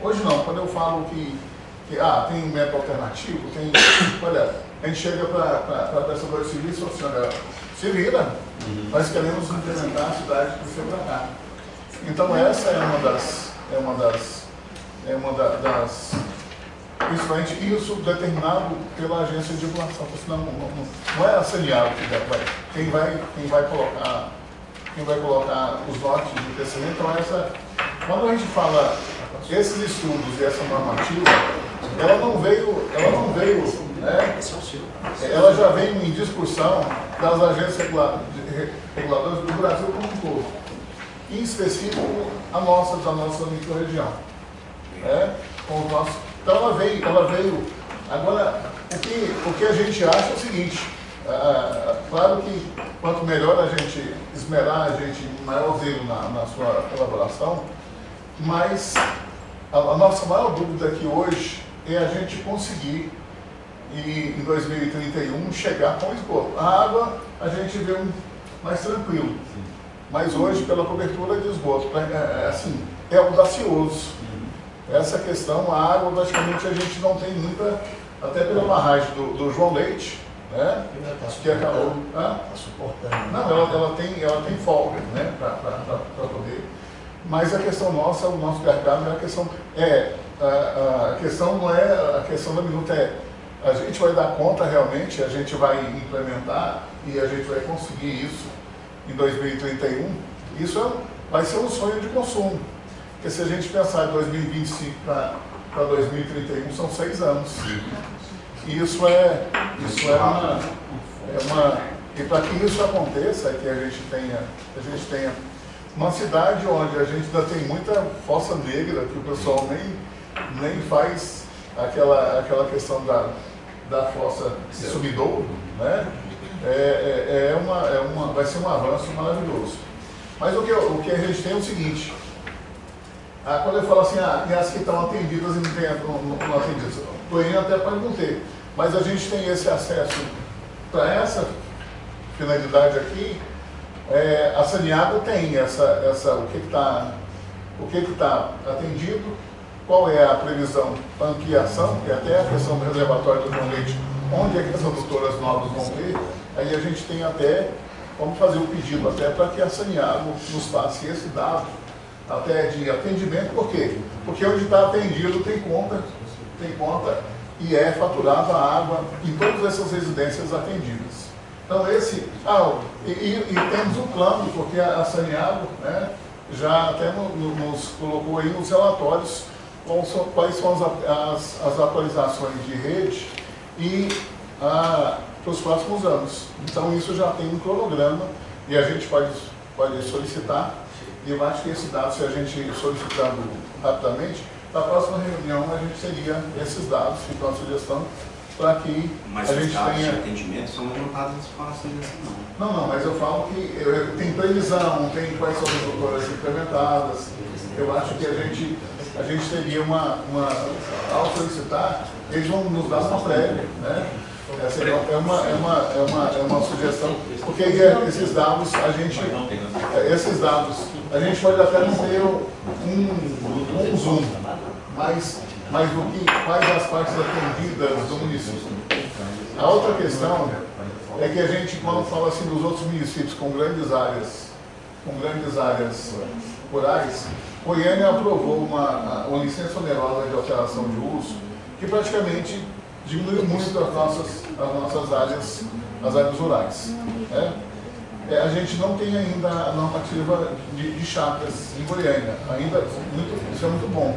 Hoje não, quando eu falo que tem método alternativo, olha, a gente chega para a prestadora de serviço e fala assim, olha, se vira, nós queremos implementar a cidade de você para cá. Então essa é uma das principalmente isso determinado pela agência de regulação. Não é a saneado que quem vai colocar os lotes de crescimento. Então quando a gente fala esses estudos e essa normativa, ela não veio, né? Ela já veio em discussão das agências reguladoras do Brasil como um todo. Em específico, da nossa microrregião. Então ela veio. Agora, o que a gente acha é o seguinte, claro que quanto melhor a gente esmerar, maior zelo na sua elaboração, mas a nossa maior dúvida aqui hoje é a gente conseguir, em 2031, chegar com esgoto. A água a gente vê mais tranquilo. Mas hoje, pela cobertura de esgoto, é audacioso. Essa questão, a água, praticamente a gente não tem muita, até pela barragem do João Leite, né? Que acabou. Está suportando. Não, ela tem folga, né? Para poder. Mas a questão nossa, o nosso gargalo não é a questão. A questão não é a questão da minuta, a gente vai dar conta realmente, a gente vai implementar e a gente vai conseguir isso em 2031, isso vai ser um sonho de consumo. Porque se a gente pensar de 2025 para 2031, são 6 anos. E isso é uma... E para que isso aconteça, que a gente tenha uma cidade onde a gente ainda tem muita fossa negra, que o pessoal nem faz aquela questão da fossa de sumidouro, né? Vai ser um avanço maravilhoso. Mas o que a gente tem é o seguinte, quando eu falo assim, e as que estão atendidas e não atendidas, o Goiânia até pode não ter, mas a gente tem esse acesso para essa finalidade aqui. A Saneago tem o que está atendido, qual é a previsão para ampliação, que é até a questão do reservatório do João Leite, onde é que as adutoras novas vão ter, aí a gente tem até, vamos fazer o pedido até para que a Saneago nos passe esse dado, até de atendimento. Por quê? Porque onde está atendido tem conta e é faturada a água em todas essas residências atendidas. Então temos um plano, porque a Saneago, né, já até nos colocou aí nos relatórios quais são as atualizações de rede e para os próximos anos. Então isso já tem um cronograma e a gente pode solicitar, e eu acho que esse dado, se a gente solicitando rapidamente, na próxima reunião a gente teria esses dados, fica uma sugestão, para que mas a gente os dados tenha... de atendimento são levantados nas informações assim, não. Não, mas eu falo que tem previsão, tem quais são as doutoras implementadas. Eu acho que a gente teria ao solicitar, eles vão nos dar uma prévia, né? Essa é uma sugestão, porque esses dados a gente pode até não ter um zoom, mas quais as partes atendidas do município. A outra questão é que a gente, quando fala assim dos outros municípios com grandes áreas rurais, Goiânia aprovou uma licença onerosa de alteração de uso que praticamente diminuiu muito as nossas áreas, as áreas rurais. A gente não tem ainda a normativa de chácaras em Goiânia, isso é muito bom,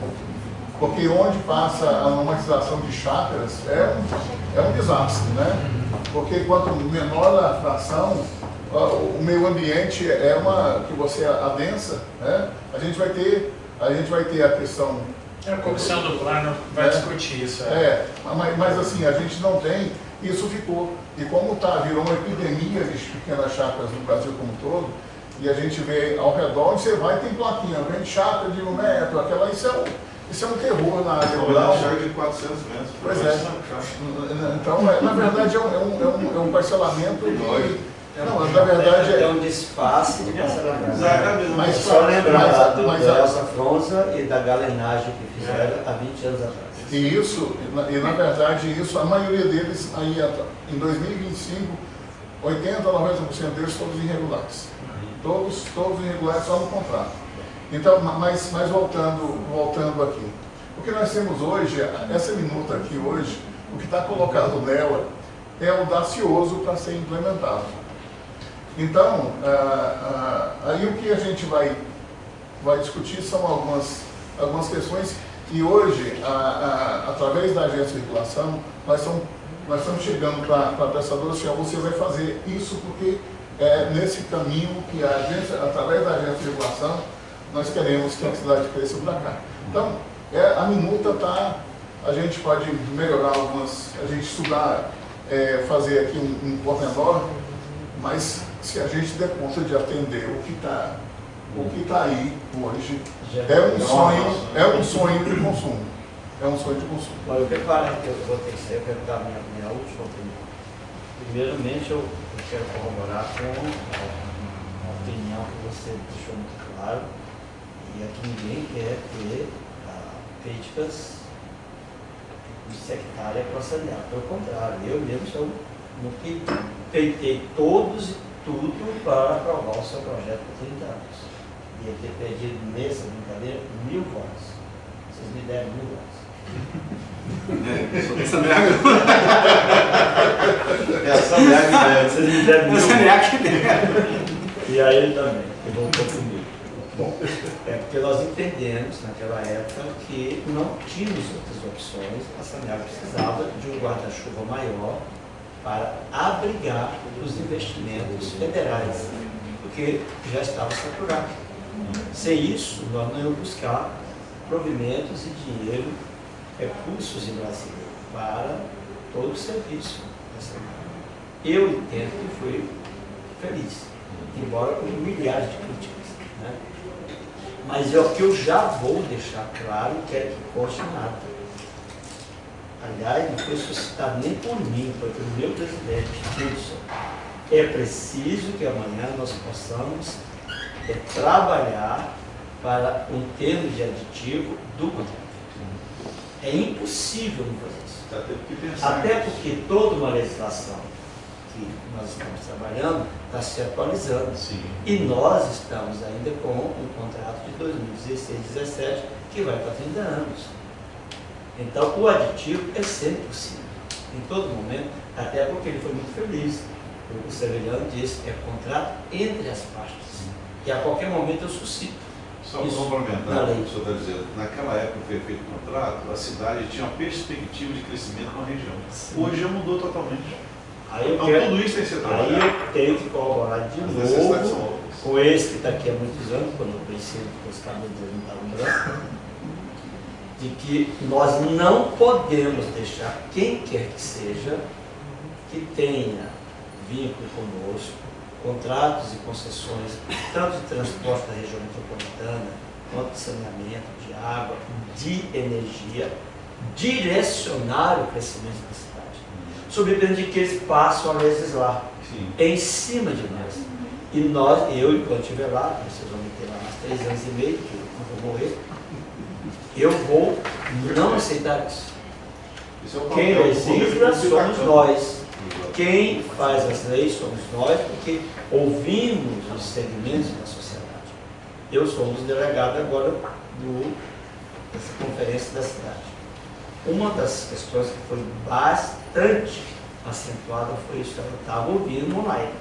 porque onde passa a normatização de chácaras é um desastre, né? Porque quanto menor a fração, o meio ambiente que você adensa, né? A gente vai ter a questão... A comissão do plano vai discutir isso. Mas assim, a gente não tem, isso ficou. E como virou uma epidemia de pequenas chácaras no Brasil como um todo, e a gente vê ao redor, onde você vai, tem plaquinha, vem chácara de 1 metro, isso é um terror na área rural. Chácara de 400 metros. Pois é. Então, na verdade, é um parcelamento que... Não, na verdade é um despace de parcelamento. Exatamente. Mas só lembrar do Elsa Fronza e da galenagem que fizeram há 20 anos atrás. E na verdade, a maioria deles, aí em 2025, 80% a 90% deles todos irregulares. Todos irregulares só no contrato. Então, mas voltando aqui. O que nós temos hoje, essa minuta aqui hoje, o que está colocado nela é audacioso para ser implementado. Então, aí o que a gente vai discutir são algumas questões e hoje, através da agência de regulação, nós estamos chegando para a prestadora, você vai fazer isso porque é nesse caminho que a agência, através da agência de regulação, nós queremos que a cidade cresça para cá. Então, a minuta a gente pode melhorar a gente estudar, fazer aqui um pormenor, mas se a gente der conta de atender o que está aí hoje, é um sonho de consumo. É um sonho de consumo. Olha, eu quero dar minha última opinião. Primeiramente, eu quero corroborar com a opinião que você deixou muito claro, e aqui ninguém quer ter críticas de sectária para Saneago. Pelo contrário, eu mesmo sou no que peitei todos e tudo para aprovar o seu projeto por 30 anos. E eu ter pedido nessa brincadeira 1000 votos. Vocês me deram 1000 votos. Sou dessa merda. Essa merda, vocês me deram 1000 votos. E aí ele também, que voltou comigo. Bom, porque nós entendemos naquela época que não tínhamos outras opções, a Saneago precisava de um guarda-chuva maior para abrigar os investimentos federais, porque já estava saturado. Sem isso, nós não íamos buscar provimentos e dinheiro recursos em Brasília para todo o serviço da Saneago. Eu entendo que fui feliz, embora com milhares de críticas, né? Mas é o que eu já vou deixar claro e quero que conste nada. Aliás, não foi suscitado nem por mim, foi pelo meu presidente, Hudson. É preciso que amanhã nós possamos trabalhar para um termo de aditivo do contrato. É impossível não fazer isso. Já teve que pensar Até nisso. porque toda uma legislação que nós estamos trabalhando está se atualizando. Sim. E nós estamos ainda com um contrato de 2016-17 que vai para 30 anos. Então, o aditivo é sempre possível, em todo momento, até porque ele foi muito feliz. O Severino disse que é contrato entre as partes. E a qualquer momento eu suscito. Só para Isso, complementar na o lei. que o senhor está dizendo, naquela época que foi feito o contrato, a cidade tinha uma perspectiva de crescimento na região. Hoje já mudou totalmente. Aí eu, Então quero, tudo isso tem que ser aí trabalhado. eu tenho que corroborar de As necessidades são novo outras. com esse que está aqui há muitos anos, quando eu conheci os cabelos não estavam brancos, de que nós não podemos deixar quem quer que seja que tenha vínculo conosco, contratos e concessões, tanto de transporte da região metropolitana, quanto de saneamento, de água, de energia, direcionar o crescimento da cidade, sob pena de que eles passam a legislar Sim. em cima de nós. E nós, eu, enquanto estiver lá, vocês vão me ter lá mais 3 anos e meio, que eu vou morrer, eu vou não aceitar isso. Isso é o Quem papel do poder legisla público somos bacana. nós. Quem faz as leis somos nós, porque ouvimos os segmentos da sociedade. Eu sou um dos delegados agora dessa conferência da cidade. Uma das questões que foi bastante acentuada foi isso. Eu estava ouvindo online.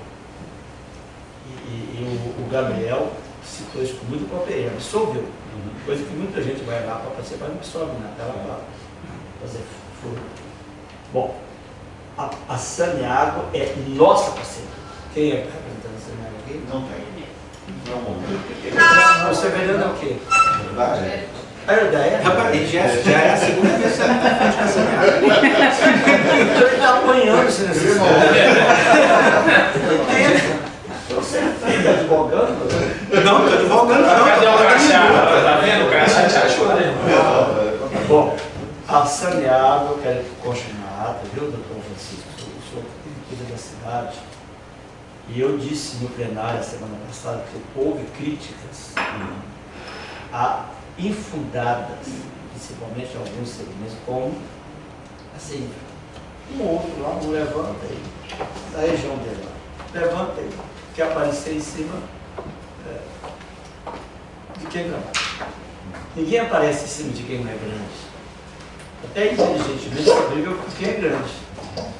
E o Gabriel citou isso com muito propriedade, absorveu. Coisa que muita gente vai lá para participar, não absorve na tela para fazer furo. Bom, a Saneago é nossa parceira. Quem é que está representando a Saneago aqui? Não tem. Não é o momento. O Severino é o quê? Verdade. A ideia Rapaz, já é a segunda vez que você está falando com a Saneago. ele está apanhando se necessário. Você está advogando? Não, estou advogando, não. Cadê o crachá? Tá vendo? O crachá te ajuda, né? Bom, a Saneago, eu quero que conste na ata, viu, doutor Francisco? O senhor que cuida da cidade. E eu disse no plenário a semana passada que houve críticas infundadas, principalmente alguns segmentos, como assim, um outro lá não levanta aí, da região dele lá, levanta aí, quer aparecer em cima de quem não é. Ninguém aparece em cima de quem não é grande. Até inteligentemente se briga com quem é grande.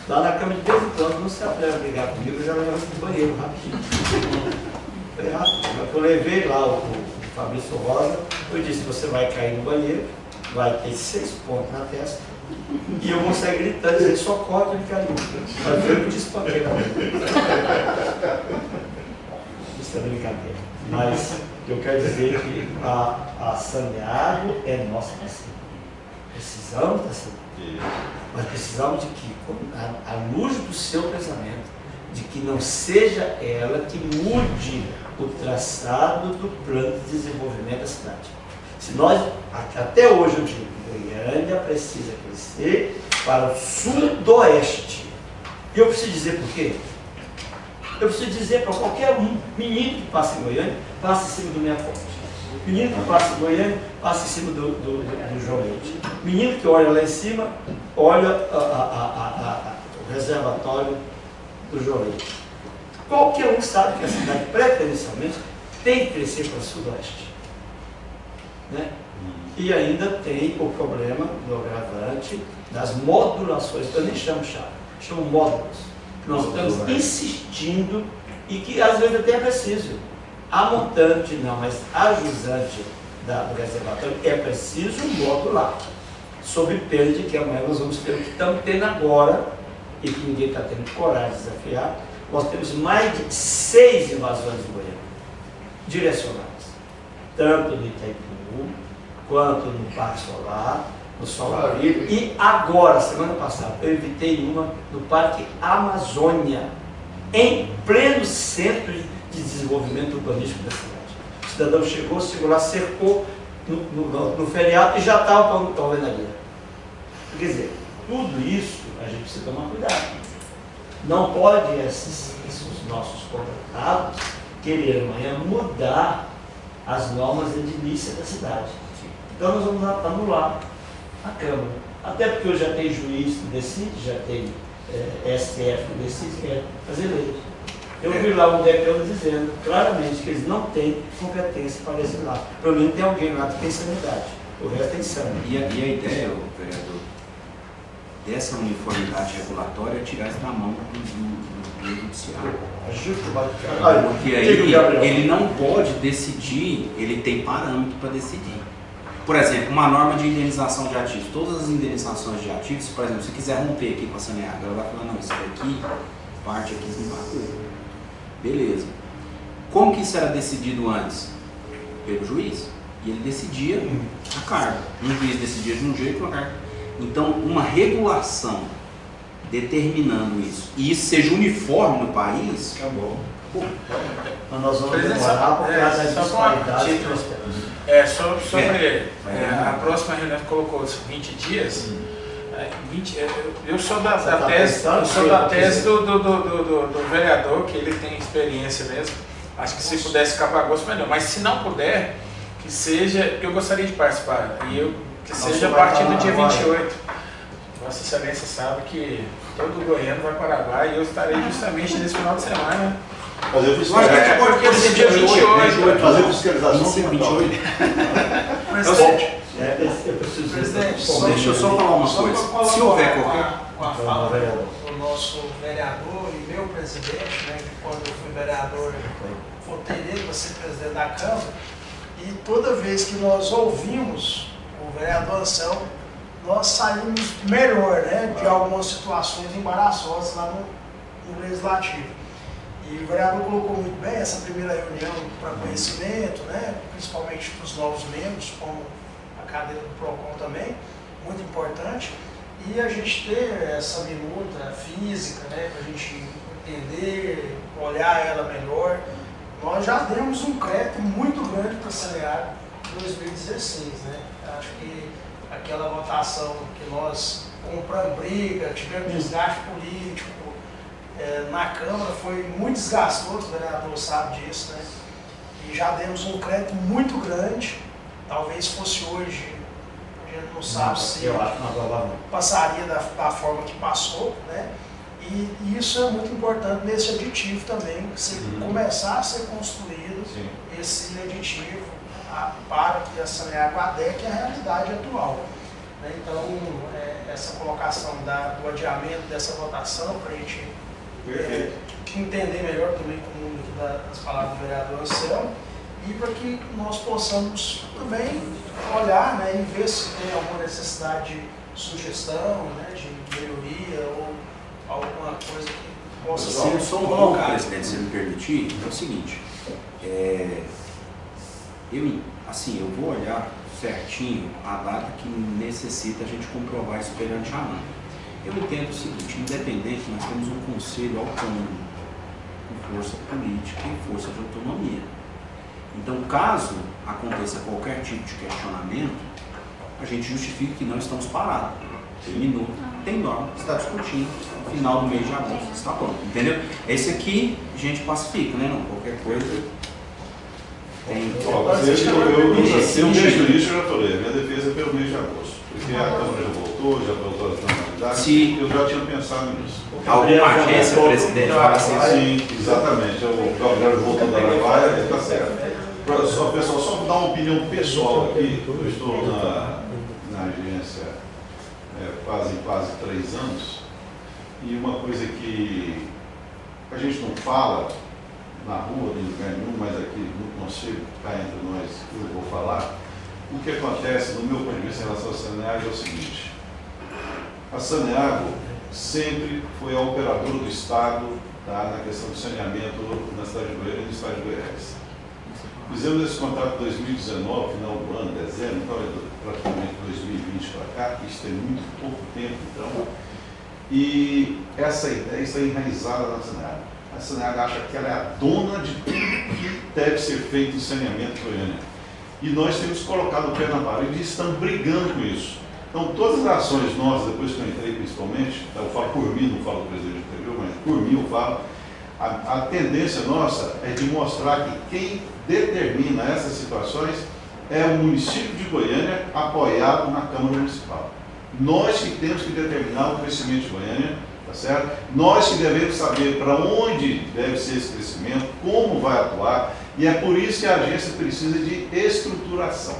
Lá na cama de vez em quando não se atreve a brigar comigo, eu já levo pro banheiro rapidinho. Foi rápido. Eu levei lá o Fabrício Rosa, eu disse, você vai cair no banheiro, vai ter 6 pontos na testa, e eu vou sair gritando, dizendo, socorro, ele caiu. Mas eu te espanquei na Isso é brincadeira. Mas eu quero dizer que a Saneago é nossa parceira. Precisamos da Saneago. Mas precisamos de que, à luz do seu pensamento, de que não seja ela que mude o traçado do plano de desenvolvimento da cidade. Se nós, até hoje eu digo, Goiânia precisa crescer para o sudoeste. E eu preciso dizer por quê? Eu preciso dizer para qualquer um, menino que passa em Goiânia, passa em cima do Meia Fonte. Menino que passa em Goiânia, passa em cima do João Leite. Menino que olha lá em cima, olha o reservatório do João Leite. Qualquer um sabe que a cidade preferencialmente tem que crescer para o sudoeste. Né? E ainda tem o problema do agravante das modulações, que eu nem chamo chave, chamo módulos, que nós estamos insistindo e que às vezes até é preciso. A montante não, mas a jusante do reservatório é preciso modular, sob pena de que amanhã nós vamos ter o que estamos tendo agora, e que ninguém está tendo coragem de desafiar. Nós temos mais de 6 invasões em Goiânia, direcionadas, tanto no Itaipu, quanto no Parque Solar, no Sol. E agora, semana passada, eu evitei uma no Parque Amazônia, em pleno centro de desenvolvimento urbanístico da cidade. O cidadão chegou lá, cercou no feriado e já estava para a alvenaria. Quer dizer, tudo isso a gente precisa tomar cuidado. Não pode esses nossos contratados querer amanhã mudar as normas edilícias da cidade. Então nós vamos anular a Câmara. Até porque eu já tenho juiz que decide, já tem STF que decide, que é fazer lei. Eu vi lá um decreto dizendo claramente que eles não têm competência para legislar. Pelo menos tem alguém lá que tem sanidade. O resto tem sangue. E a ideia, vereador, dessa uniformidade regulatória é tirar isso da mão do judiciário. Porque aí ele não pode decidir, ele tem parâmetro para decidir. Por exemplo, uma norma de indenização de ativos. Todas as indenizações de ativos, por exemplo, se quiser romper aqui com a Saneago, ela vai falar, não, isso daqui, parte aqui se vai. Beleza. Como que isso era decidido antes? Pelo juiz. E ele decidia a carga. Um juiz decidia de um jeito, a carga. Então, uma regulação determinando isso, e isso seja uniforme no país, acabou. Mas nós vamos demorar por causa da disparidade que nós temos. Sobre a próxima reunião que colocou os 20 dias, eu sou da tese do vereador, que ele tem experiência mesmo. Acho que se pudesse ficar para agosto, melhor. Mas se não puder, que seja, porque eu gostaria de participar, que seja a partir do dia 28. Vossa Excelência sabe que todo goiano vai para Araguá e eu estarei justamente nesse final de semana. Fazer fiscalização. Porque esse dia 28. Fazer fiscalização sem 28. Presidente, Deixa eu só falar uma coisa. Se houver qualquer. Com a fala do nosso vereador e meu presidente, né, que quando eu fui vereador, votei nele para ser presidente da Câmara, e toda vez que nós ouvimos o vereador Anselmo, nós saímos melhor, né, de algumas situações embaraçosas lá no Legislativo. E o vereador colocou muito bem essa primeira reunião para conhecimento, né, principalmente dos novos membros, como a cadeira do PROCON também, muito importante. E a gente ter essa minuta física, né, para a gente entender, olhar ela melhor. Nós já demos um crédito muito grande para a Saneago em 2016, né? Acho que aquela votação que nós compramos briga, tivemos desgaste político na Câmara, foi muito desgastoso, o vereador sabe disso, né? E já demos um crédito muito grande, talvez fosse hoje, a gente não sabe se passaria da forma que passou, né? E isso é muito importante nesse aditivo também, se começar a ser construído esse aditivo para que a Saneago adeque à realidade atual. Né? Então, essa colocação do adiamento dessa votação, para a gente entender melhor também com das palavras do vereador Anselmo, e para que nós possamos também olhar, né, e ver se tem alguma necessidade de sugestão, né, de melhoria ou alguma coisa que possa ser. Só um pouco, presidente, se me permitir, é o seguinte, eu vou olhar certinho a data que necessita a gente comprovar isso perante a ANA. Eu entendo o seguinte, independente, nós temos um conselho autônomo, com força política e força de autonomia. Então, caso aconteça qualquer tipo de questionamento, a gente justifica que não estamos parados. Terminou, tem norma, está discutindo, no final do mês de agosto está pronto, entendeu? Esse aqui a gente pacifica, né? Não, qualquer coisa tem. Eu mesmo isso eu já falei, a minha defesa é pelo mês de agosto, porque a Câmara já voltou a normalidade, eu já tinha pensado nisso. Alguma agência, presidente, para assim? Sim, exatamente, o Gabriel voltou da Araguaia, está certo. Só, pessoal, só dar uma opinião pessoal aqui, eu estou na agência quase 3 anos, e uma coisa que a gente não fala na rua, em lugar nenhum, mas aqui no conselho, cá entre nós, eu vou falar, o que acontece, no meu ponto de vista em relação à Saneago, é o seguinte: a Saneago sempre foi a operadora do Estado na questão do saneamento na cidade de Goiânia e no estado de Goiás. Fizemos esse contrato em 2019, final do ano, dezembro, então é praticamente 2020 para cá, que isso tem muito pouco tempo, então. E essa ideia está enraizada na SANEAG. A SANEAG acha que ela é a dona de tudo que deve ser feito em saneamento em Goiânia. E nós temos colocado o pé na parede e estamos brigando com isso. Então, todas as ações nossas, depois que eu entrei principalmente, eu falo por mim, não falo do presidente anterior, mas por mim eu falo, a tendência nossa é de mostrar que quem determina essas situações é o município de Goiânia apoiado na Câmara Municipal. Nós que temos que determinar o crescimento de Goiânia, tá certo? Nós que devemos saber para onde deve ser esse crescimento, como vai atuar, e é por isso que a agência precisa de estruturação.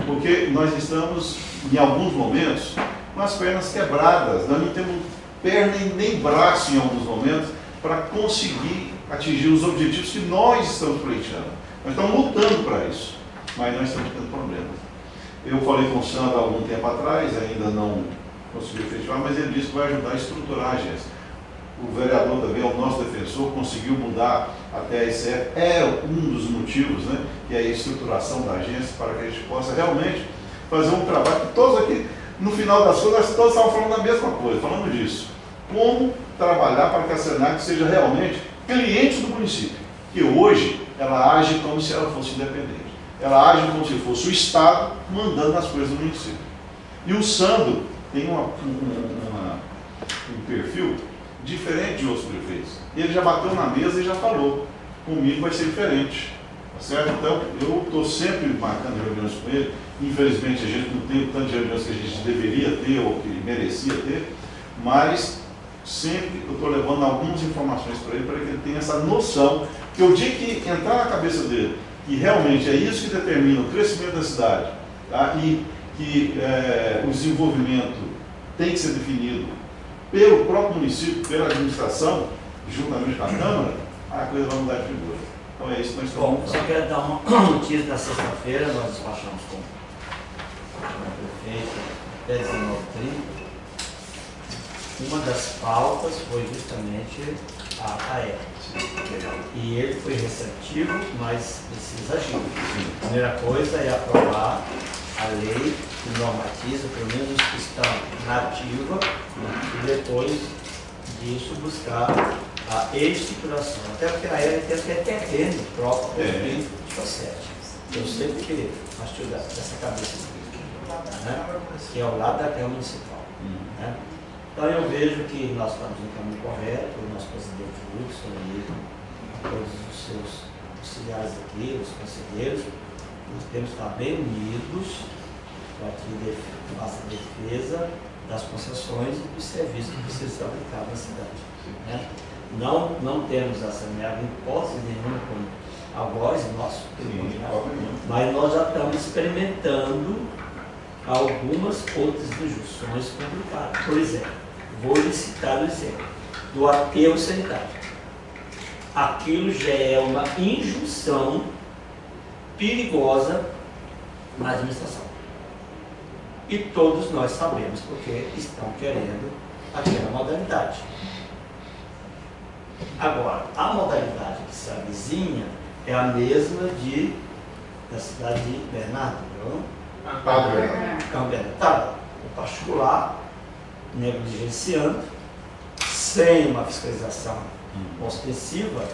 Porque nós estamos, em alguns momentos, com as pernas quebradas, nós não temos perna e nem braço em alguns momentos para conseguir atingir os objetivos que nós estamos pleiteando. Nós estamos lutando para isso, mas nós estamos tendo problemas. Eu falei com o Sandro há algum tempo atrás, ainda não conseguiu efetivar, mas ele disse que vai ajudar a estruturar a agência. O vereador também, o nosso defensor, conseguiu mudar até a ICF, é um dos motivos, né, que é a estruturação da agência, para que a gente possa realmente fazer um trabalho que todos aqui, no final das contas, nós todos estavam falando da mesma coisa, falando disso. Como trabalhar para que a SANEAG seja realmente cliente do município, que hoje ela age como se ela fosse independente. Ela age como se fosse o Estado mandando as coisas do município. E o Sandro tem um perfil diferente de outros prefeitos. Ele já bateu na mesa e já falou, comigo vai ser diferente. Tá certo? Então, eu estou sempre marcando reuniões com ele. Infelizmente, a gente não tem o tanto de reuniões que a gente deveria ter ou que merecia ter, mas sempre eu estou levando algumas informações para que ele tenha essa noção, que o dia que entrar na cabeça dele, que realmente é isso que determina o crescimento da cidade, tá? E que o desenvolvimento tem que ser definido pelo próprio município, pela administração, juntamente com a Câmara, a coisa vai mudar de figura. Então é isso que nós estamos. Bom, só quero dar uma notícia da sexta-feira, nós despachamos com o prefeito até 19h30. Uma das pautas foi justamente a AER. E ele foi receptivo, mas precisa agir. A primeira coisa é aprovar a lei que normatiza, pelo menos os que estão na ativa, e depois disso buscar a estruturação. Até porque a AER tem até terreno próprio de Facete. Eu sempre queria partir dessa cabeça, né? Que é ao lado da Câmara Municipal. Né? Então eu vejo que nós estamos no caminho correto, o nosso presidente Wilson e todos os seus auxiliares aqui, os conselheiros, nós temos que estar bem unidos para que faça a defesa das concessões e dos serviços que precisam ser aplicados na cidade. Né? Não temos a SANEAG em hipótese nenhuma como algoz nosso, mas nós já estamos experimentando algumas outras injunções complicadas. Por exemplo, vou citar o exemplo do aterro sanitário. Aquilo já é uma injunção perigosa na administração. E todos nós sabemos porque estão querendo aquela modalidade. Agora, a modalidade que se avizinha é a mesma da cidade de Bernardo, não? Tá, o particular, negligenciando, sem uma fiscalização ostensiva,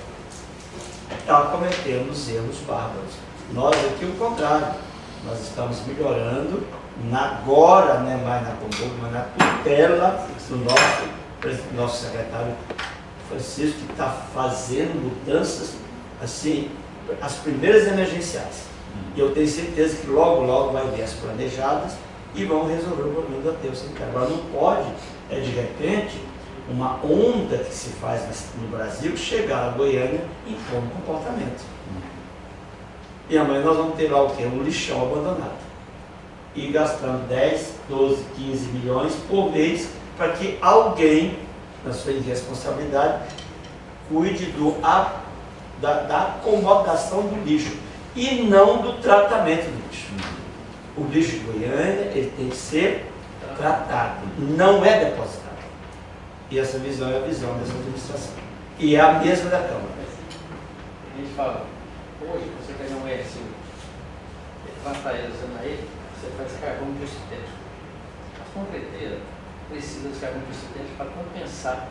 está cometendo os erros bárbaros. Nós aqui o contrário, nós estamos melhorando agora, né, mais na Combogo, mas na tutela do nosso secretário Francisco, que está fazendo mudanças, assim, as primeiras emergenciais. E eu tenho certeza que logo, logo vai vir as planejadas e vão resolver o problema do aterro sanitário. Agora não pode, de repente, uma onda que se faz no Brasil chegar a Goiânia e impor um comportamento. E amanhã nós vamos ter lá o quê? Um lixão abandonado. E gastando 10, 12, 15 milhões por mês para que alguém, na sua irresponsabilidade, cuide da acomodação do lixo e não do tratamento do lixo. O lixo de Goiânia ele tem que ser tratado, não é depositado. E essa visão é a visão dessa administração. E é a mesma da Câmara. A gente fala, Hoje, você pegar um RSU, plantar ele, usando ele, você faz carvão biosintético. A concreteira precisa de carvão biosintético para compensar.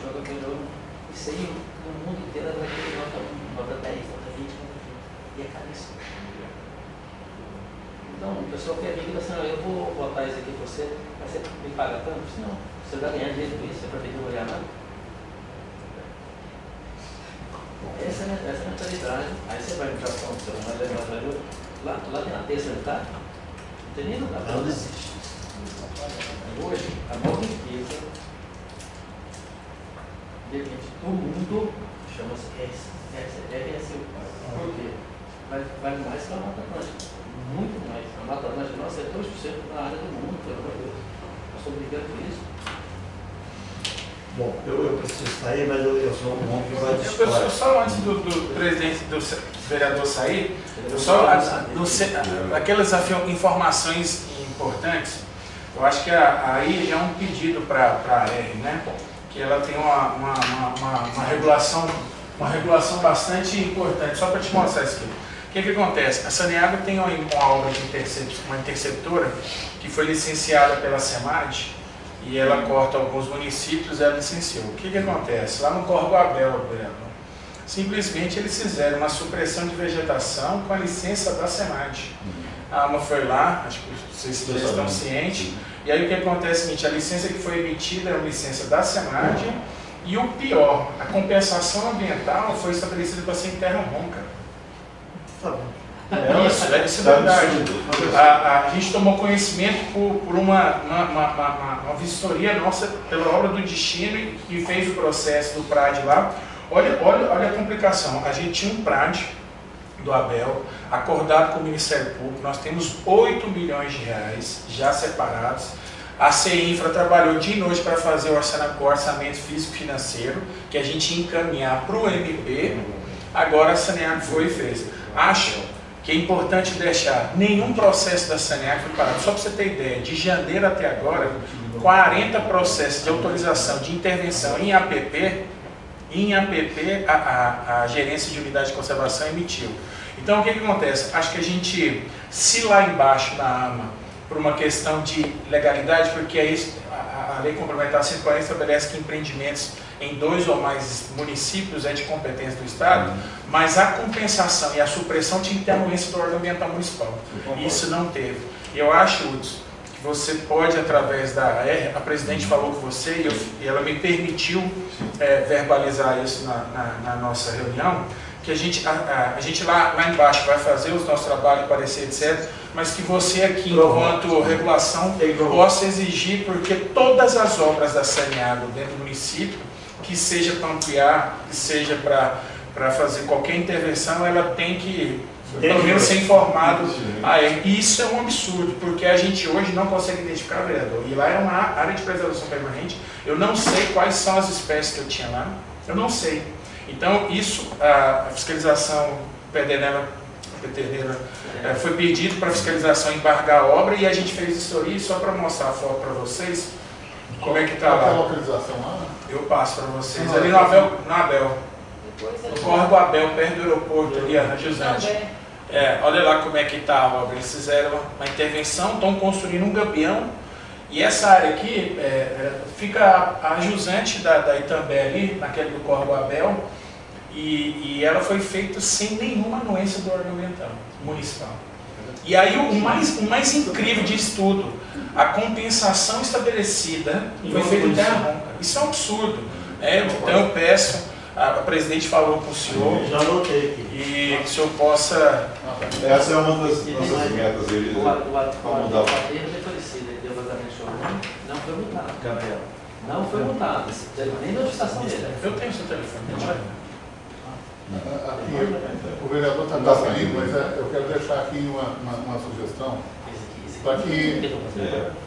Joga melhor. Isso aí no mundo inteiro vai ter nota 10, nota 20, e é caríssimo. Então, o pessoal quer vir e fala assim, eu vou botar isso aqui para você, mas você me paga tanto? Não, você vai ganhar dinheiro com isso, a prefeitura não vai ganhar nada. Essa é a mentalidade. Aí você vai no Japão, você vai lá tem na terça metade, não tem nem lugar para onde existe. Hoje, a maior riqueza do mundo chama-se RSU. Por quê? Vai mais que a Mata Atlântica. Muito mais. A Mata Atlântica nossa é 2% da área do mundo, pelo amor de Deus. Nós estamos brigando por isso. Bom, eu preciso sair, mas eu sou um homem que vai discutir. Só antes do presidente, do vereador sair, só aquelas informações importantes, eu acho que aí já é um pedido para a R, né? Que ela tem uma regulação bastante importante, só para te mostrar isso aqui. O que acontece? A Saneago tem uma obra de uma interceptora que foi licenciada pela SEMAD e ela corta alguns municípios, ela licenciou. O que acontece? Lá no Córrego Abel, simplesmente eles fizeram uma supressão de vegetação com a licença da SEMAD. A AMA foi lá, acho que vocês já estão cientes, e aí o que acontece é o seguinte, a licença que foi emitida é uma licença da SEMAD, e o pior, a compensação ambiental foi estabelecida para ser em terra ronca. Isso é verdade. A gente tomou conhecimento por uma vistoria nossa pela obra do destino e fez o processo do PRAD lá. Olha a complicação. A gente tinha um PRAD do Abel, acordado com o Ministério Público, nós temos 8 milhões de reais já separados. A CEINFRA trabalhou dia e noite para fazer o orçamento físico-financeiro, que a gente ia encaminhar para o MP, agora a Saneago foi e fez. Acho que é importante deixar nenhum processo da Saneago foi parado. Só para você ter ideia, de janeiro até agora, 40 processos de autorização de intervenção em APP, a gerência de unidade de conservação emitiu. Então o que acontece? Acho que a gente, se lá embaixo na AMA, por uma questão de legalidade, porque a Lei Complementar 140 estabelece que empreendimentos em 2 ou mais municípios é de competência do Estado, mas a compensação e a supressão tinha que ter anuência do órgão ambiental municipal. Isso não teve. Eu acho, Hudson, que você pode, através da R, a presidente falou com você e ela me permitiu verbalizar isso na nossa reunião, que a gente lá embaixo vai fazer os nossos trabalhos, parecer, etc., mas que você aqui, enquanto regulação, possa exigir, porque todas as obras da Saneago dentro do município, que seja para ampliar, que seja para fazer qualquer intervenção, ela tem que, pelo menos, ser informado. E isso é um absurdo, porque a gente hoje não consegue identificar, vereador, e lá é uma área de preservação permanente, eu não sei quais são as espécies que eu tinha lá, eu não sei. Então, isso, a fiscalização Pedernela foi pedido para a fiscalização embargar a obra e a gente fez vistoria, só para mostrar a foto para vocês, como é que está lá. Qual é a localização lá? Eu passo para vocês, ali no Abel, no Córrego Abel, perto do aeroporto, ali, a Jusante. Olha lá como é que está a obra, eles fizeram uma intervenção, estão construindo um gabião, e essa área aqui fica a jusante da Itambé ali, naquele do Córrego Abel, e ela foi feita sem nenhuma anuência do órgão ambiental municipal. E aí o mais incrível disso tudo, a compensação estabelecida foi feita em terra ronca. Isso é um absurdo. Então eu peço, a presidente falou com o senhor, já anotei aqui, e que o senhor possa... Essa é uma das nossas metas. O aterro de Aparecida, que deu vazamento de chorão, não foi multado. Gabriel. Não foi multado, nem notificação dele. Eu tenho seu telefone. Aqui, o vereador está saindo, mas eu quero deixar aqui uma sugestão para que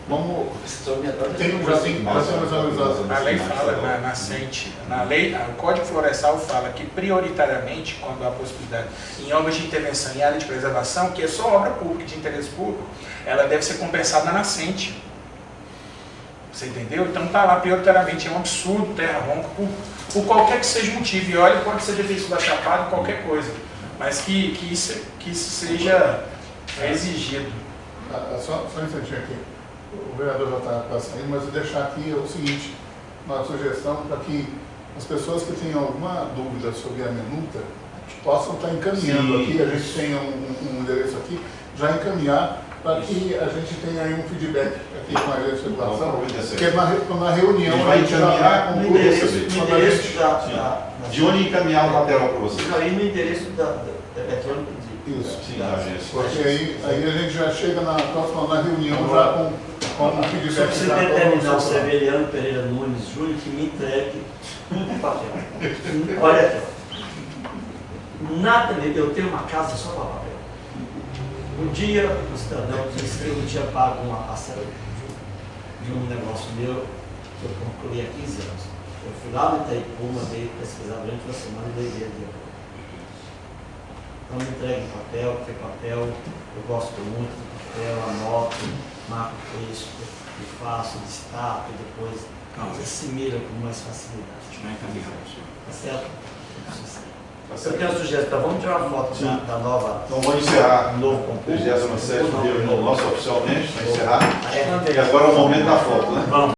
vamos... A lei fala na nascente, o Código Florestal fala que prioritariamente, quando há possibilidade, em obras de intervenção em área de preservação, que é só obra pública de interesse público, ela deve ser compensada na nascente. Você entendeu? Então tá lá prioritariamente, é um absurdo, terra ronca, por qualquer que seja o motivo. E olha, pode ser defensor da Chapada, qualquer coisa. Mas que isso seja exigido. Só um instantinho aqui. O vereador já está quase saindo, mas eu vou deixar aqui o seguinte, uma sugestão para que as pessoas que tenham alguma dúvida sobre a minuta possam estar encaminhando. Sim. Aqui, a gente tem um endereço aqui, já encaminhar para que a gente tenha aí um feedback aqui com a agência de circulação, porque na reunião vai encaminhar com No tudo endereço, isso. no endereço da De onde encaminhar o material para você? aí no endereço da eletrônica de Isso. Sim, da agência. Porque aí a gente já chega na próxima na reunião já com um Só feedback precisa já determinar o todo Severiano Pereira Nunes Júnior que me entregue tudo de papel. Olha aqui, ó. Nada, eu tenho uma casa só para papel. Um dia o cidadão disse que eu não tinha pago uma parcela de um negócio meu que eu concluí há 15 anos. Eu fui lá no Itaipu, mandei pesquisar durante uma semana e dei ele. Então me entregue papel, porque papel eu gosto muito do papel, anoto, marco texto, e faço, destaco e depois assimila com mais facilidade. Tá certo? Eu tenho uma sugestão, vamos tirar uma foto da nova. Então vamos encerrar do novo concurso. 37ª reunião nossa oficialmente, para encerrar. É, E agora é o momento da foto, né? Vamos.